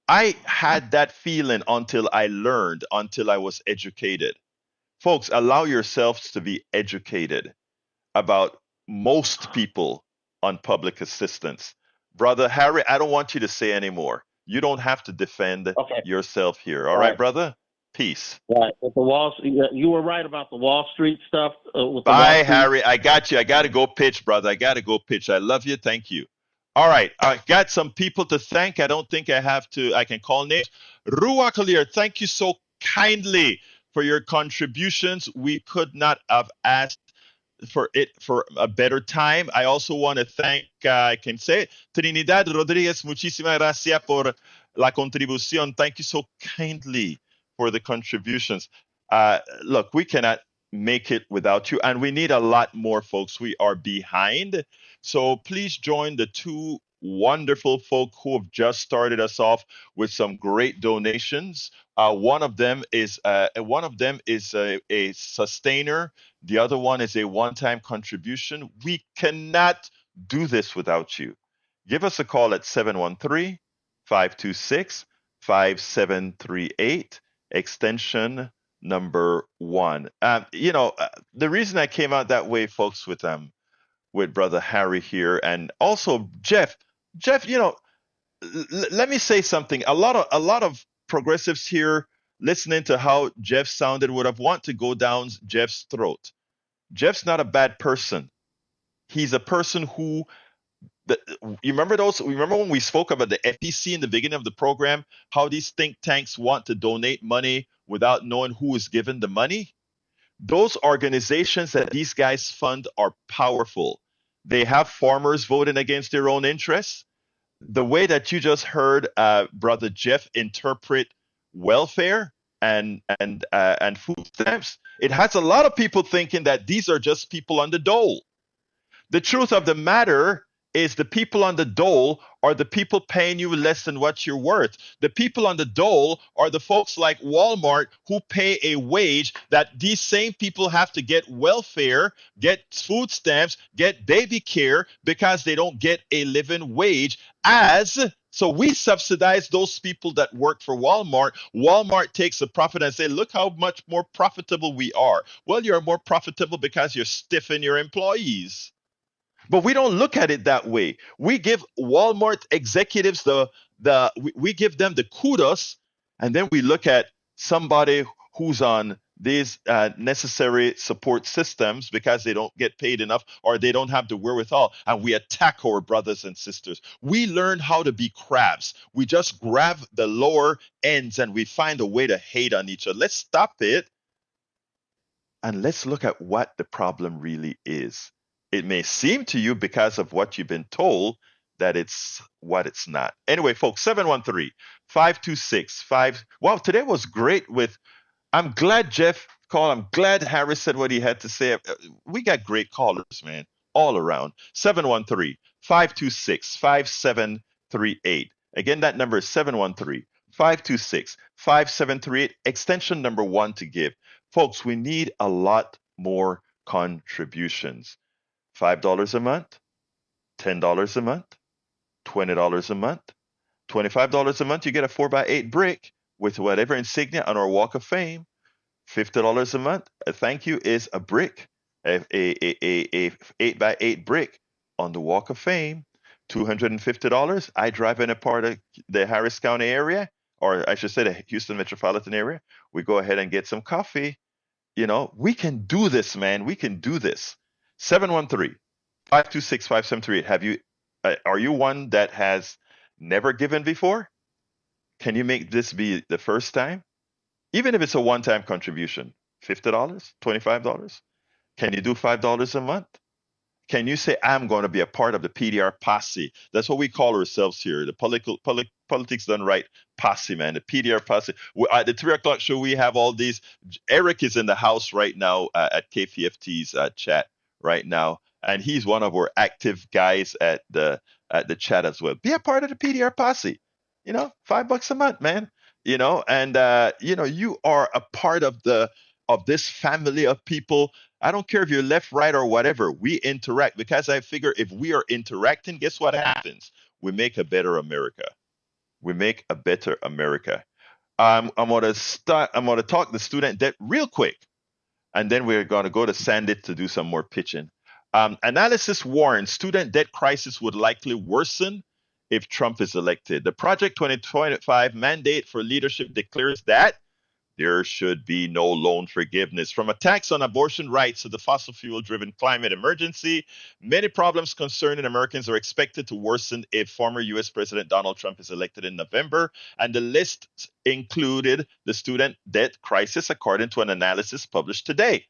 I had that feeling until I was educated. Folks, allow yourselves to be educated about most people on public assistance. Brother Harry, I don't want you to say anymore. You don't have to defend yourself here. All right, brother? Peace. Right. With you were right about the Wall Street stuff. Bye, Harry. I got you. I got to go pitch, brother. I got to go pitch. I love you. Thank you. All right. I got some people to thank. I don't think I can call names. Ruakalir, thank you so kindly for your contributions. We could not have asked for a better time. I also want to thank, I can say it, Trinidad Rodriguez, muchísimas gracias por la contribución. Thank you so kindly for the contributions. Look, we cannot make it without you, and we need a lot more, folks. We are behind. So please join the two wonderful folk who have just started us off with some great donations. One of them is a sustainer. The other one is a one-time contribution. We cannot do this without you. Give us a call at 713-526-5738, extension number 1. The reason I came out that way, folks, with Brother Harry here, and also Jeff, let me say something. A lot of progressives here, listening to how Jeff sounded, would have want to go down Jeff's throat. Jeff's not a bad person. He's a person who, you remember when we spoke about the FEC in the beginning of the program, how these think tanks want to donate money without knowing who is given the money? Those organizations that these guys fund are powerful. They have farmers voting against their own interests. The way that you just heard Brother Jeff interpret welfare and food stamps, it has a lot of people thinking that these are just people on the dole. The truth of the matter is the people on the dole are the people paying you less than what you're worth. The people on the dole are the folks like Walmart who pay a wage that these same people have to get welfare, get food stamps, get baby care because they don't get a living wage. So we subsidize those people that work for Walmart. Walmart takes a profit and say, look how much more profitable we are. Well, you're more profitable because you're stiffing your employees. But we don't look at it that way. We give Walmart executives we give them the kudos, and then we look at somebody who's on these necessary support systems because they don't get paid enough or they don't have the wherewithal, and we attack our brothers and sisters. We learn how to be crabs. We just grab the lower ends and we find a way to hate on each other. Let's stop it and let's look at what the problem really is. It may seem to you because of what you've been told that it's what it's not. Anyway, folks, 713-526-5. Wow, today was great I'm glad Jeff called. I'm glad Harris said what he had to say. We got great callers, man, all around. 713-526-5738. Again, that number is 713-526-5738, extension number 1 to give. Folks, we need a lot more contributions. $5 a month, $10 a month, $20 a month, $25 a month. You get a 4x8 brick with whatever insignia on our Walk of Fame. $50 a month, a thank you, is a brick, a 8x8 brick on the Walk of Fame. $250, I drive in a part of the Harris County area, or I should say the Houston metropolitan area. We go ahead and get some coffee. You know, we can do this, man. We can do this. 713-526-5738. Are you one that has never given before? Can you make this be the first time? Even if it's a one-time contribution, $50, $25. Can you do $5 a month? Can you say, I'm going to be a part of the PDR posse? That's what we call ourselves here. The politics done right posse, man. The PDR posse. At the 3 o'clock show, we have all these. Eric is in the house right now at KPFT's chat right now, and he's one of our active guys at the chat as well. Be a part of the PDR posse. You know, $5 a month, man. You know, and you are a part of this family of people. I don't care if you're left, right, or whatever. We interact because I figure if we are interacting, guess what happens? We make a better America. We make a better America. I'm gonna talk the student debt real quick, and then we're gonna go to Sandy to do some more pitching. Analysis warns student debt crisis would likely worsen if Trump is elected. The Project 2025 mandate for leadership declares that there should be no loan forgiveness. From attacks on abortion rights to the fossil fuel-driven climate emergency, many problems concerning Americans are expected to worsen if former U.S. President Donald Trump is elected in November. And the list included the student debt crisis, according to an analysis published today.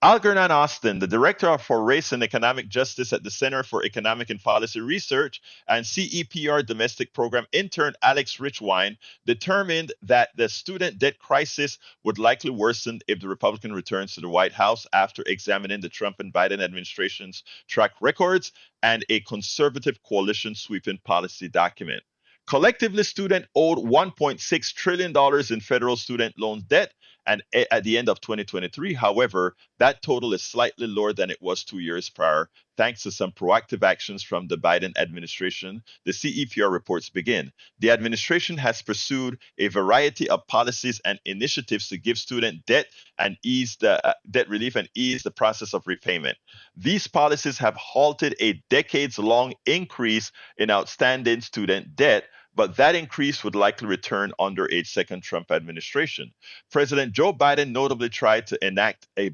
Algernon Austin, the director for race and economic justice at the Center for Economic and Policy Research, and CEPR domestic program intern Alex Richwine, determined that the student debt crisis would likely worsen if the Republican returns to the White House after examining the Trump and Biden administration's track records and a conservative coalition sweeping policy document. Collectively, students owed $1.6 trillion in federal student loan debt, and at the end of 2023, however, that total is slightly lower than it was 2 years prior, thanks to some proactive actions from the Biden administration, the CEPR reports begin. The administration has pursued a variety of policies and initiatives to give student debt and ease the debt relief and ease the process of repayment. These policies have halted a decades-long increase in outstanding student debt, but that increase would likely return under a second Trump administration. President Joe Biden notably tried to enact a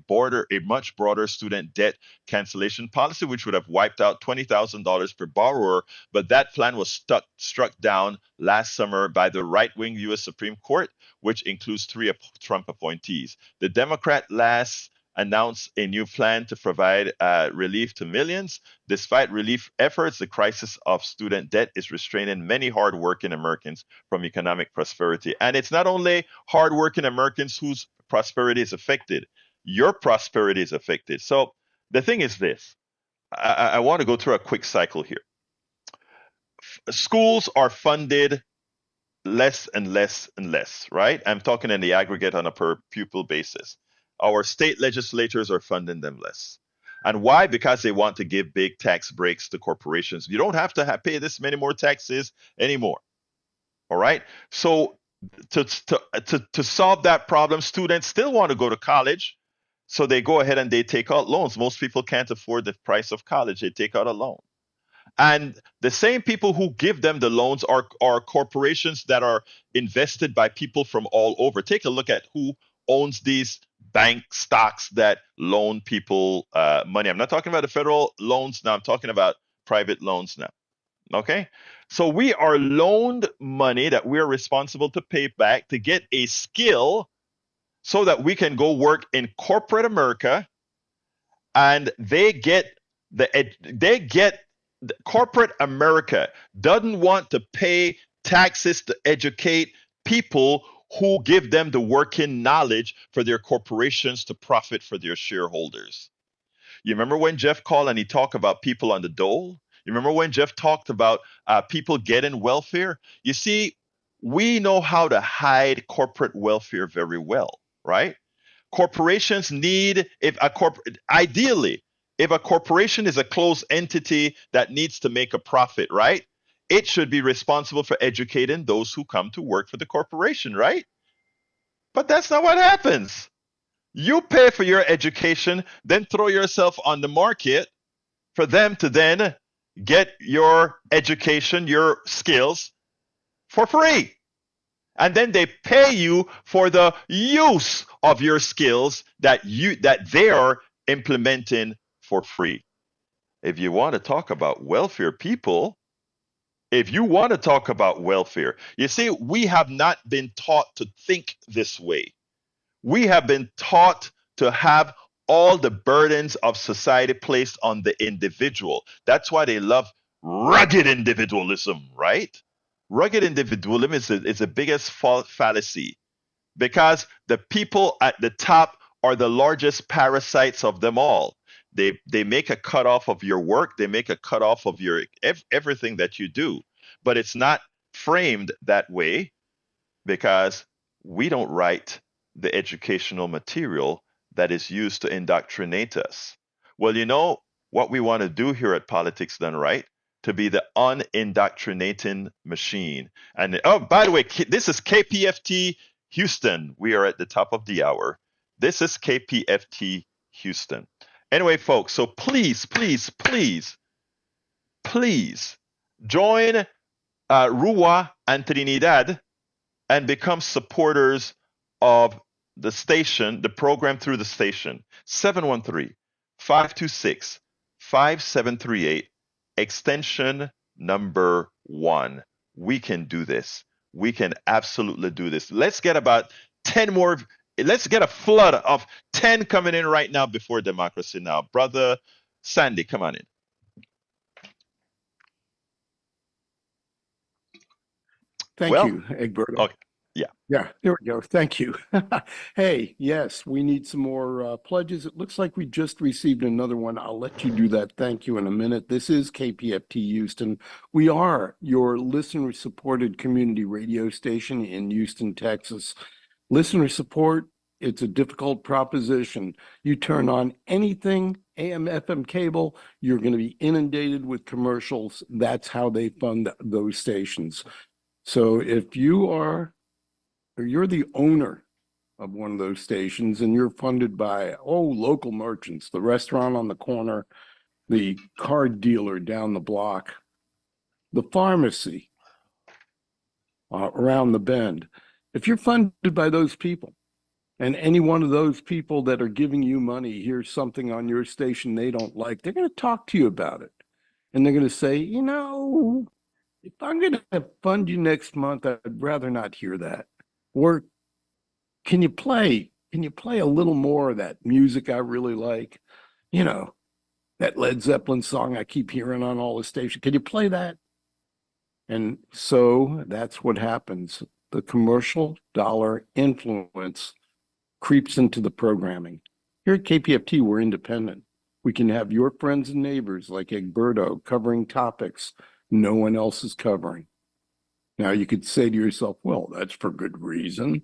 much broader student debt cancellation policy, which would have wiped out $20,000 per borrower, but that plan was struck down last summer by the right-wing U.S. Supreme Court, which includes 3 Trump appointees. The Democrat last announced a new plan to provide relief to millions. Despite relief efforts, the crisis of student debt is restraining many hardworking Americans from economic prosperity. And it's not only hardworking Americans whose prosperity is affected. Your prosperity is affected. So the thing is this. I want to go through a quick cycle here. Schools are funded less and less and less, right? I'm talking in the aggregate on a per pupil basis. Our state legislators are funding them less. And why? Because they want to give big tax breaks to corporations. You don't have to pay this many more taxes anymore. All right. So to solve that problem, students still want to go to college. So they go ahead and they take out loans. Most people can't afford the price of college. They take out a loan. And the same people who give them the loans are corporations that are invested by people from all over. Take a look at who owns these bank stocks that loan people money. I'm not talking about the federal loans now. I'm talking about private loans now. Okay. So we are loaned money that we're responsible to pay back to get a skill so that we can go work in corporate America, and corporate America doesn't want to pay taxes to educate people who give them the working knowledge for their corporations to profit for their shareholders. You remember when Jeff called and he talked about people on the dole? You remember when Jeff talked about people getting welfare? You see, we know how to hide corporate welfare very well, right? Corporations need, ideally, if a corporation is a closed entity that needs to make a profit, right? It should be responsible for educating those who come to work for the corporation, right? But that's not what happens. You pay for your education, then throw yourself on the market for them to then get your education, your skills for free. And then they pay you for the use of your skills that they are implementing for free. If you want to talk about welfare, people, if you want to talk about welfare, you see, we have not been taught to think this way. We have been taught to have all the burdens of society placed on the individual. That's why they love rugged individualism, right? Rugged individualism is the biggest fallacy, because the people at the top are the largest parasites of them all. They make a cutoff of your work. They make a cutoff of your everything that you do. But it's not framed that way because we don't write the educational material that is used to indoctrinate us. Well, you know what we want to do here at Politics Done Right? To be the unindoctrinating machine. And oh, by the way, this is KPFT Houston. We are at the top of the hour. This is KPFT Houston. Anyway, folks, so please join Rua and Trinidad and become supporters of the station, the program through the station. 713-526-5738, extension number 1. We can do this. We can absolutely do this. Let's get about 10 more. Let's get a flood of 10 coming in right now before Democracy Now. Brother Sandy, come on in. Thank you, Egberto. Okay. Yeah, there we go. Thank you. Hey, yes, we need some more pledges. It looks like we just received another one. I'll let you do that. Thank you in a minute. This is KPFT Houston. We are your listener-supported community radio station in Houston, Texas. Listener support, it's a difficult proposition. You turn on anything, AM, FM cable, you're going to be inundated with commercials. That's how they fund those stations. So if you're the owner of one of those stations and you're funded by, local merchants, the restaurant on the corner, the card dealer down the block, the pharmacy around the bend, if you're funded by those people and any one of those people that are giving you money hears something on your station they don't like, they're going to talk to you about it. And they're going to say, if I'm going to fund you next month, I'd rather not hear that. Or can you play a little more of that music I really like? That Led Zeppelin song I keep hearing on all the stations. Can you play that? And so that's what happens. The commercial dollar influence creeps into the programming. Here at KPFT, we're independent. We can have your friends and neighbors like Egberto covering topics no one else is covering. Now you could say to yourself, well, that's for good reason.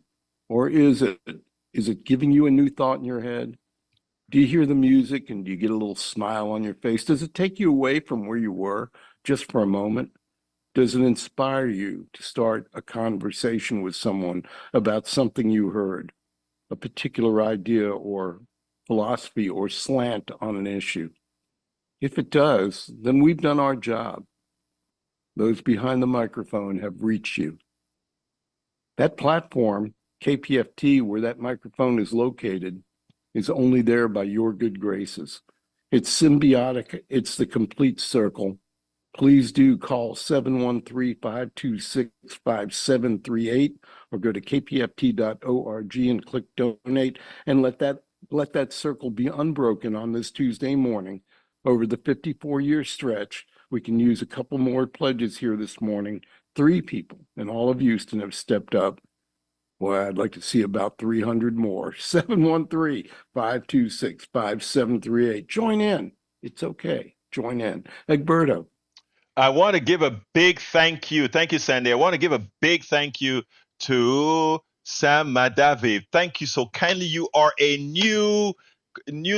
Or is it? Is it giving you a new thought in your head? Do you hear the music and do you get a little smile on your face? Does it take you away from where you were just for a moment? Does it inspire you to start a conversation with someone about something you heard, a particular idea or philosophy or slant on an issue? If it does, then we've done our job. Those behind the microphone have reached you. That platform, KPFT, where that microphone is located, is only there by your good graces. It's symbiotic. It's the complete circle. Please do call 713-526-5738 or go to kpft.org and click donate and let that circle be unbroken on this Tuesday morning. Over the 54-year stretch, we can use a couple more pledges here this morning. 3 people in all of Houston have stepped up. Well, I'd like to see about 300 more. 713-526-5738. Join in. It's okay. Join in. Egberto. I want to give a big thank you. Thank you, Sandy. I want to give a big thank you to Sam Madave. Thank you so kindly. You are a new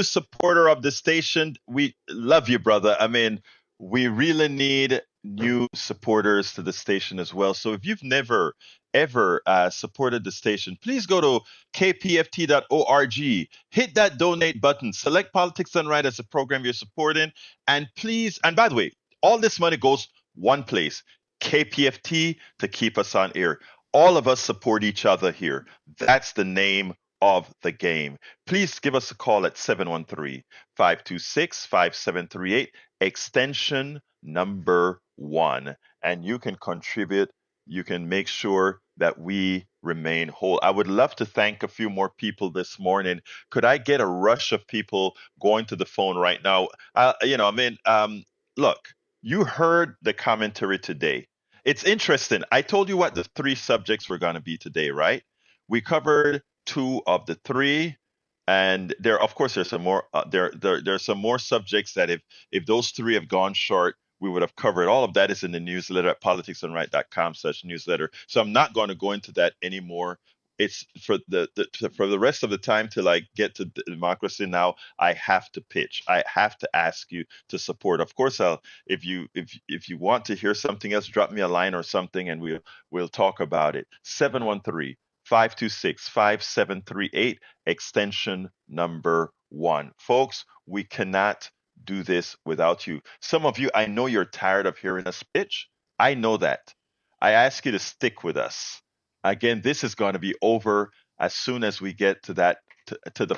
supporter of the station. We love you, brother. I mean, we really need new supporters to the station as well. So if you've never ever supported the station, please go to kpft.org, hit that donate button, select Politics Done Right as a program you're supporting, and please, and by the way, all this money goes one place, KPFT, to keep us on air. All of us support each other here. That's the name of the game. Please give us a call at 713-526-5738, extension number 1, and you can contribute. You can make sure that we remain whole. I would love to thank a few more people this morning. Could I get a rush of people going to the phone right now? Look, you heard the commentary today. It's interesting. I told you what the 3 subjects were going to be today, right? We covered 2 of the 3, and there, of course, there's some more. There's some more subjects that if those 3 have gone short, we would have covered. All of that is in the newsletter at politicsdoneright.com/newsletter. So I'm not going to go into that anymore. It's for the rest of the time till I get to democracy. Now I have to pitch. I have to ask you to support. Of course, if you want to hear something else, drop me a line or something, and we'll talk about it. 713-526-5738, extension number 1. Folks, we cannot do this without you. Some of you, I know you're tired of hearing us pitch. I know that. I ask you to stick with us. Again, this is going to be over as soon as we get to the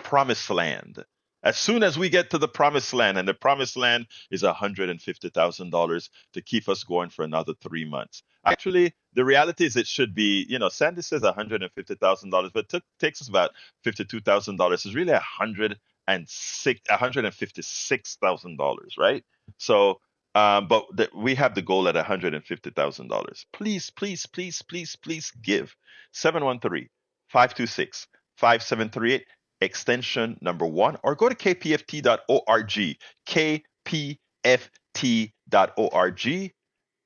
promised land. As soon as we get to the promised land, and the promised land is $150,000 to keep us going for another 3 months. Actually, the reality is it should be, Sandy says $150,000, but it takes us about $52,000. It's really $156,000, right? So, but we have the goal at $150,000. Please, please, please, please, please give. 713-526-5738, extension number 1, or go to kpft.org, kpft.org,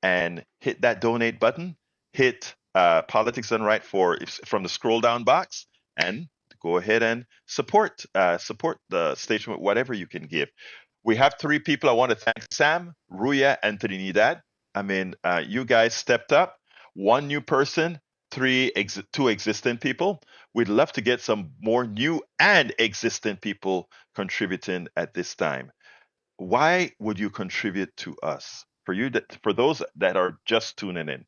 and hit that donate button. Hit Politics Done Right from the scroll down box, and go ahead and support the station with whatever you can give. We have 3 people. I want to thank Sam, Ruya, and Trinidad. I mean, you guys stepped up. 1 new person, 2 existing people. We'd love to get some more new and existing people contributing at this time. Why would you contribute to us? For those that are just tuning in,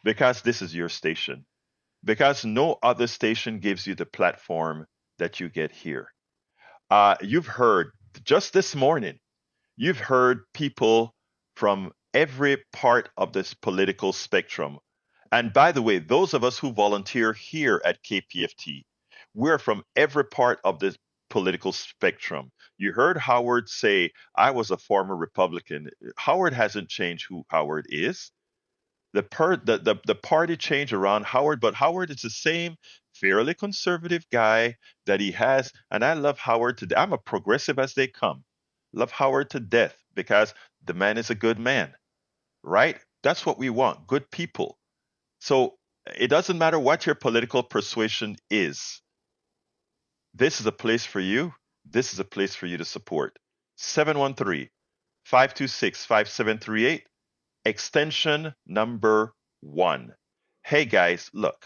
because this is your station. Because no other station gives you the platform that you get here. You've heard, just this morning, you've heard people from every part of this political spectrum. And by the way, those of us who volunteer here at KPFT, we're from every part of this political spectrum. You heard Howard say, I was a former Republican. Howard hasn't changed who Howard is. The party changed around Howard, but Howard is the same fairly conservative guy that he has. And I love Howard today. I'm a progressive as they come. Love Howard to death because the man is a good man, right? That's what we want, good people. So it doesn't matter what your political persuasion is. This is a place for you. This is a place for you to support. 713-526-5738, extension number 1. Hey guys, look,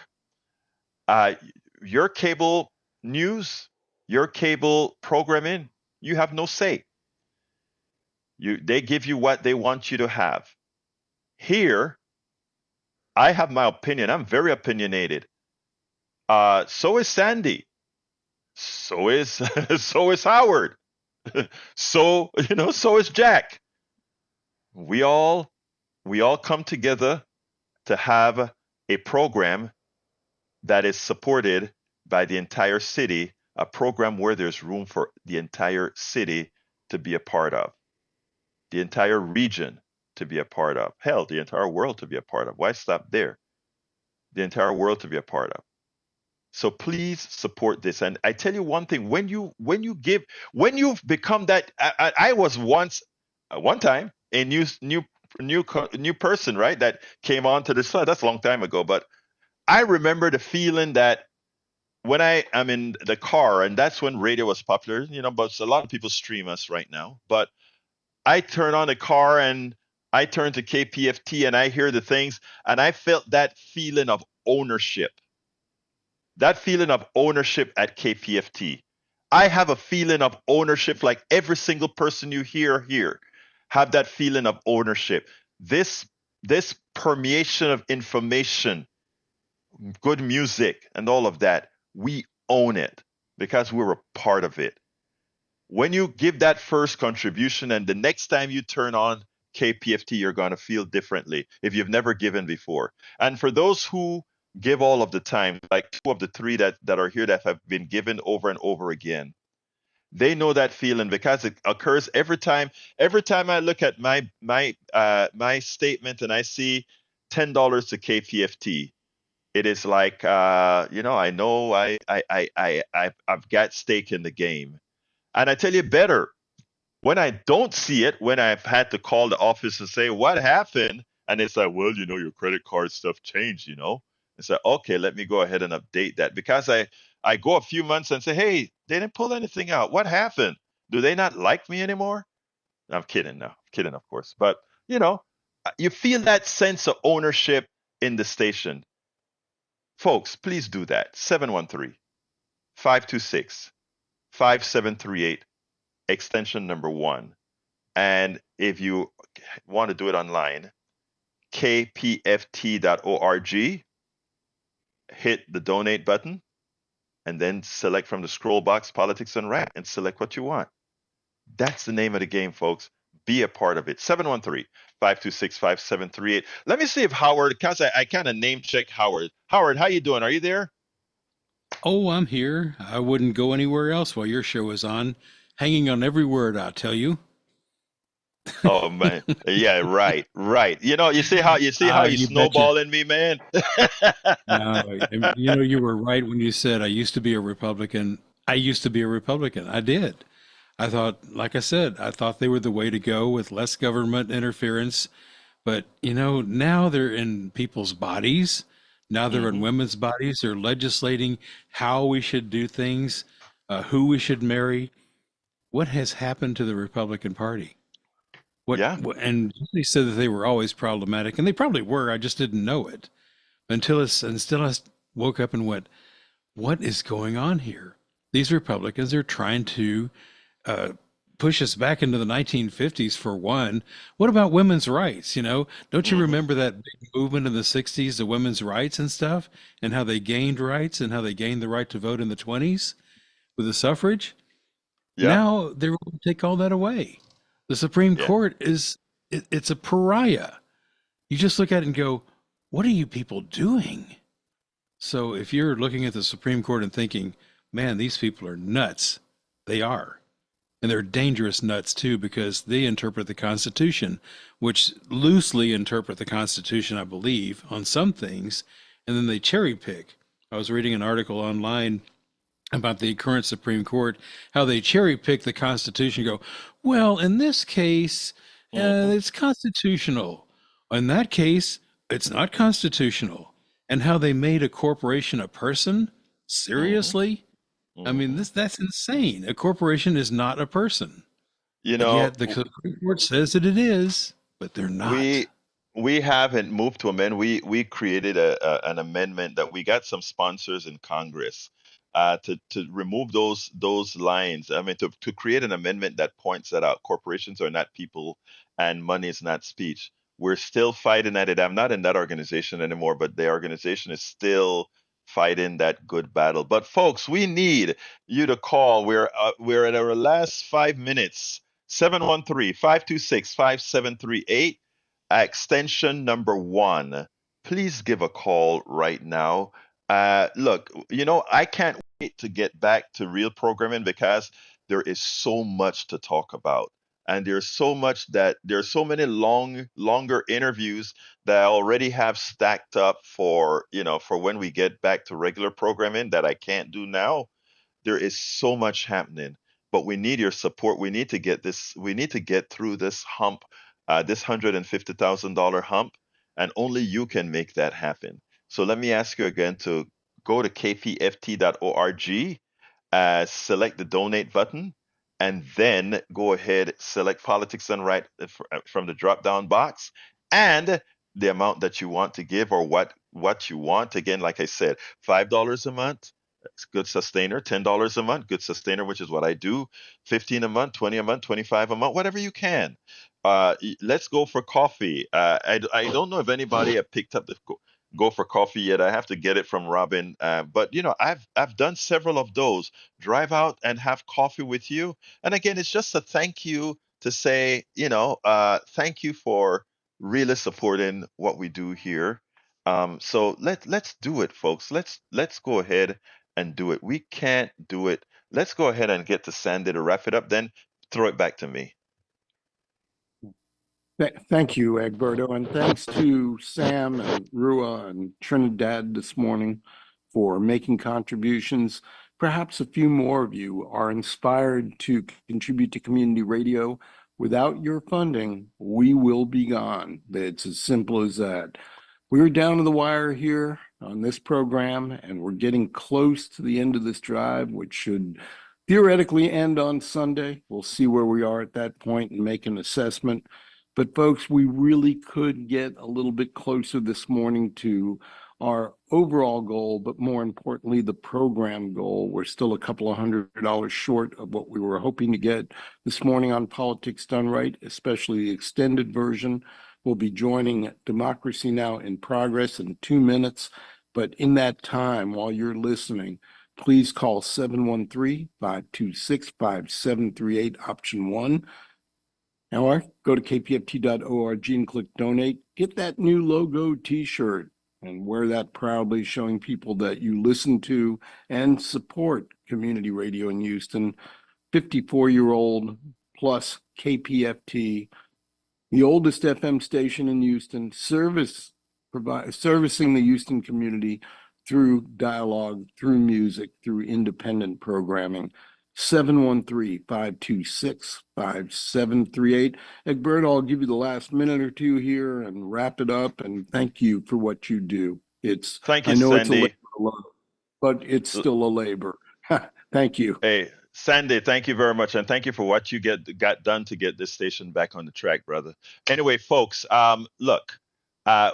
your cable news, your cable programming, you have no say. They give you what they want you to have. Here, I have my opinion. I'm very opinionated. So is Sandy. So is so is Howard. So is Jack. We all come together to have a program that is supported by the entire city, a program where there's room for the entire city to be a part of, the entire region to be a part of, hell, the entire world to be a part of. Why stop there? The entire world to be a part of. So please support this. And I tell you one thing: when you've become that, I was once, one time, a new person, right? That came onto this. That's a long time ago, but I remember the feeling that when I am in the car, and that's when radio was popular, but a lot of people stream us right now. But I turn on the car and I turn to KPFT and I hear the things, and I felt that feeling of ownership. That feeling of ownership at KPFT. I have a feeling of ownership like every single person you hear here have that feeling of ownership. This permeation of information, good music and all of that, we own it because we're a part of it. When you give that first contribution and the next time you turn on KPFT, you're going to feel differently if you've never given before. And for those who give all of the time, like 2 of the 3 that are here that have been given over and over again, they know that feeling because it occurs every time I look at my statement and I see $10 to KPFT. It is like I know I've got stake in the game. And I tell you better, when I don't see it, when I've had to call the office and say, what happened? And it's like, well, your credit card stuff changed, It's like, okay, let me go ahead and update that. Because I go a few months and say, hey, they didn't pull anything out. What happened? Do they not like me anymore? I'm kidding now. Kidding, of course. But, you feel that sense of ownership in the station. Folks, please do that. 713-526-5738, extension number 1. And if you want to do it online, kpft.org, hit the donate button, and then select from the scroll box Politics and Rant and select what you want. That's the name of the game, folks. Be a part of it. 713-526-5738. Let me see if Howard, because I kind of name check Howard. Howard, how you doing? Are you there? Oh, I'm here. I wouldn't go anywhere else while your show is on. Hanging on every word, I'll tell you. Oh man, yeah, right. You see how you snowballing me, man. No, you were right when you said I used to be a Republican. I did. I thought, like I said, I thought they were the way to go with less government interference. But now they're in people's bodies. Now they're in women's bodies. They're legislating how we should do things, who we should marry. What has happened to the Republican Party? And they said that they were always problematic, and they probably were. I just didn't know it until I woke up and went, "What is going on here?" These Republicans are trying to push us back into the 1950s for one. What about women's rights? Don't you remember that big movement in the 60s, the women's rights and stuff, and how they gained rights and how they gained the right to vote in the 20s with the suffrage? Yeah. Now they're going to take all that away. The Supreme Court it's a pariah. You just look at it and go, what are you people doing? So if you're looking at the Supreme Court and thinking, man, these people are nuts, they are. And they're dangerous nuts too, because they interpret the Constitution, which loosely interpret the Constitution, I believe, on some things, and then they cherry pick. I was reading an article online about the current Supreme Court, how they cherry pick the Constitution, go, well, in this case, it's constitutional. In that case, it's not constitutional. And how they made a corporation a person? hmm Seriously? I mean, hmm that's insane. A corporation is not a person. You And know, yet the Supreme Court says that it is, but they're not. we we haven't moved to amend. We created an amendment that we got some sponsors in Congress to remove those lines. I mean, to create an amendment that points that out. Corporations are not people, and money is not speech. We're still fighting at it. I'm not in that organization anymore, but the organization is still fighting that good battle. But folks, we need you to call. We're at our last 5 minutes. 713-526-5738, extension number 1. Please give a call right now. Look, I can't wait to get back to real programming because there is so much to talk about. And there's so many longer interviews that I already have stacked up for when we get back to regular programming that I can't do now. There is so much happening, but we need your support. We need to get this. We need to get through this hump, this $150,000 hump, and only you can make that happen. So let me ask you again to go to kpft.org, select the donate button, and then go ahead, select politics done right from the drop down box, and the amount that you want to give or what you want. Again, like I said, $5 a month, good sustainer. $10 a month, good sustainer, which is what I do. 15 a month, 20 a month, 25 a month, whatever you can. Let's go for coffee. I don't know if anybody have picked up the go for coffee yet. I have to get it from Robin. But I've done several of those. Drive out and have coffee with you. And again, it's just a thank you to say, thank you for really supporting what we do here. So let's do it, folks. Let's go ahead and do it. We can't do it. Let's go ahead and get to Sandy to wrap it up, then throw it back to me. Thank you, Egberto, and thanks to Sam and Rua and Trinidad this morning for making contributions. Perhaps a few more of you are inspired to contribute to community radio. Without your funding, we will be gone. It's as simple as that. We're down to the wire here on this program, and we're getting close to the end of this drive, which should theoretically end on Sunday. We'll see where we are at that point and make an assessment. But folks, we really could get a little bit closer this morning to our overall goal, but more importantly, the program goal. We're still a couple of $100 short of what we were hoping to get this morning on Politics Done Right, especially the extended version. We'll be joining Democracy Now! In Progress in 2 minutes. But in that time, while you're listening, please call 713-526-5738, option 1. Or go to kpft.org and click donate. Get that new logo t-shirt and wear that proudly, showing people that you listen to and support community radio in Houston. 54-year-old plus KPFT, the oldest FM station in Houston, servicing the Houston community through dialogue, through music, through independent programming. 713-526-5738. Egberto, I'll give you the last minute or two here and wrap it up, and thank you for what you do. Thank I you, know it's a Sandy. labor of love, but it's still a labor. Thank you. Hey, Sandy, thank you very much, and thank you for what you got done to get this station back on the track, brother. Anyway, folks, look,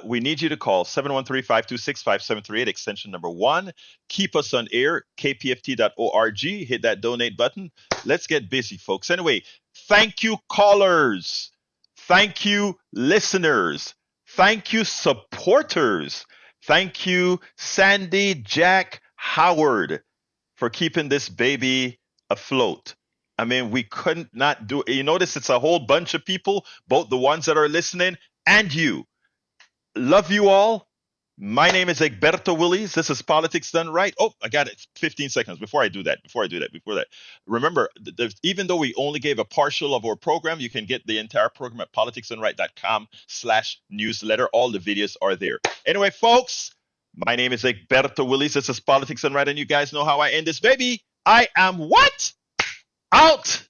we need you to call 713-526-5738, extension number 1. Keep us on air, kpft.org. Hit that donate button. Let's get busy, folks. Anyway, thank you, callers. Thank you, listeners. Thank you, supporters. Thank you, Sandy, Jack, Howard, for keeping this baby afloat. I mean, we couldn't not do it. You notice it's a whole bunch of people, both the ones that are listening and you. Love you all. My name is Egberto Willies. This is Politics Done Right. Oh, I got it. 15 seconds before I do that. Remember, even though we only gave a partial of our program, you can get the entire program at politicsdoneright.com/newsletter. All the videos are there. Anyway, folks, My name is Egberto Willis. This is Politics and Right, and you guys know how I end this, baby. I am what? Out.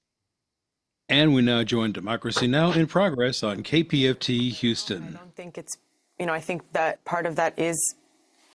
And we now join Democracy Now! In Progress on KPFT I Houston. don't think it's, I think that part of that is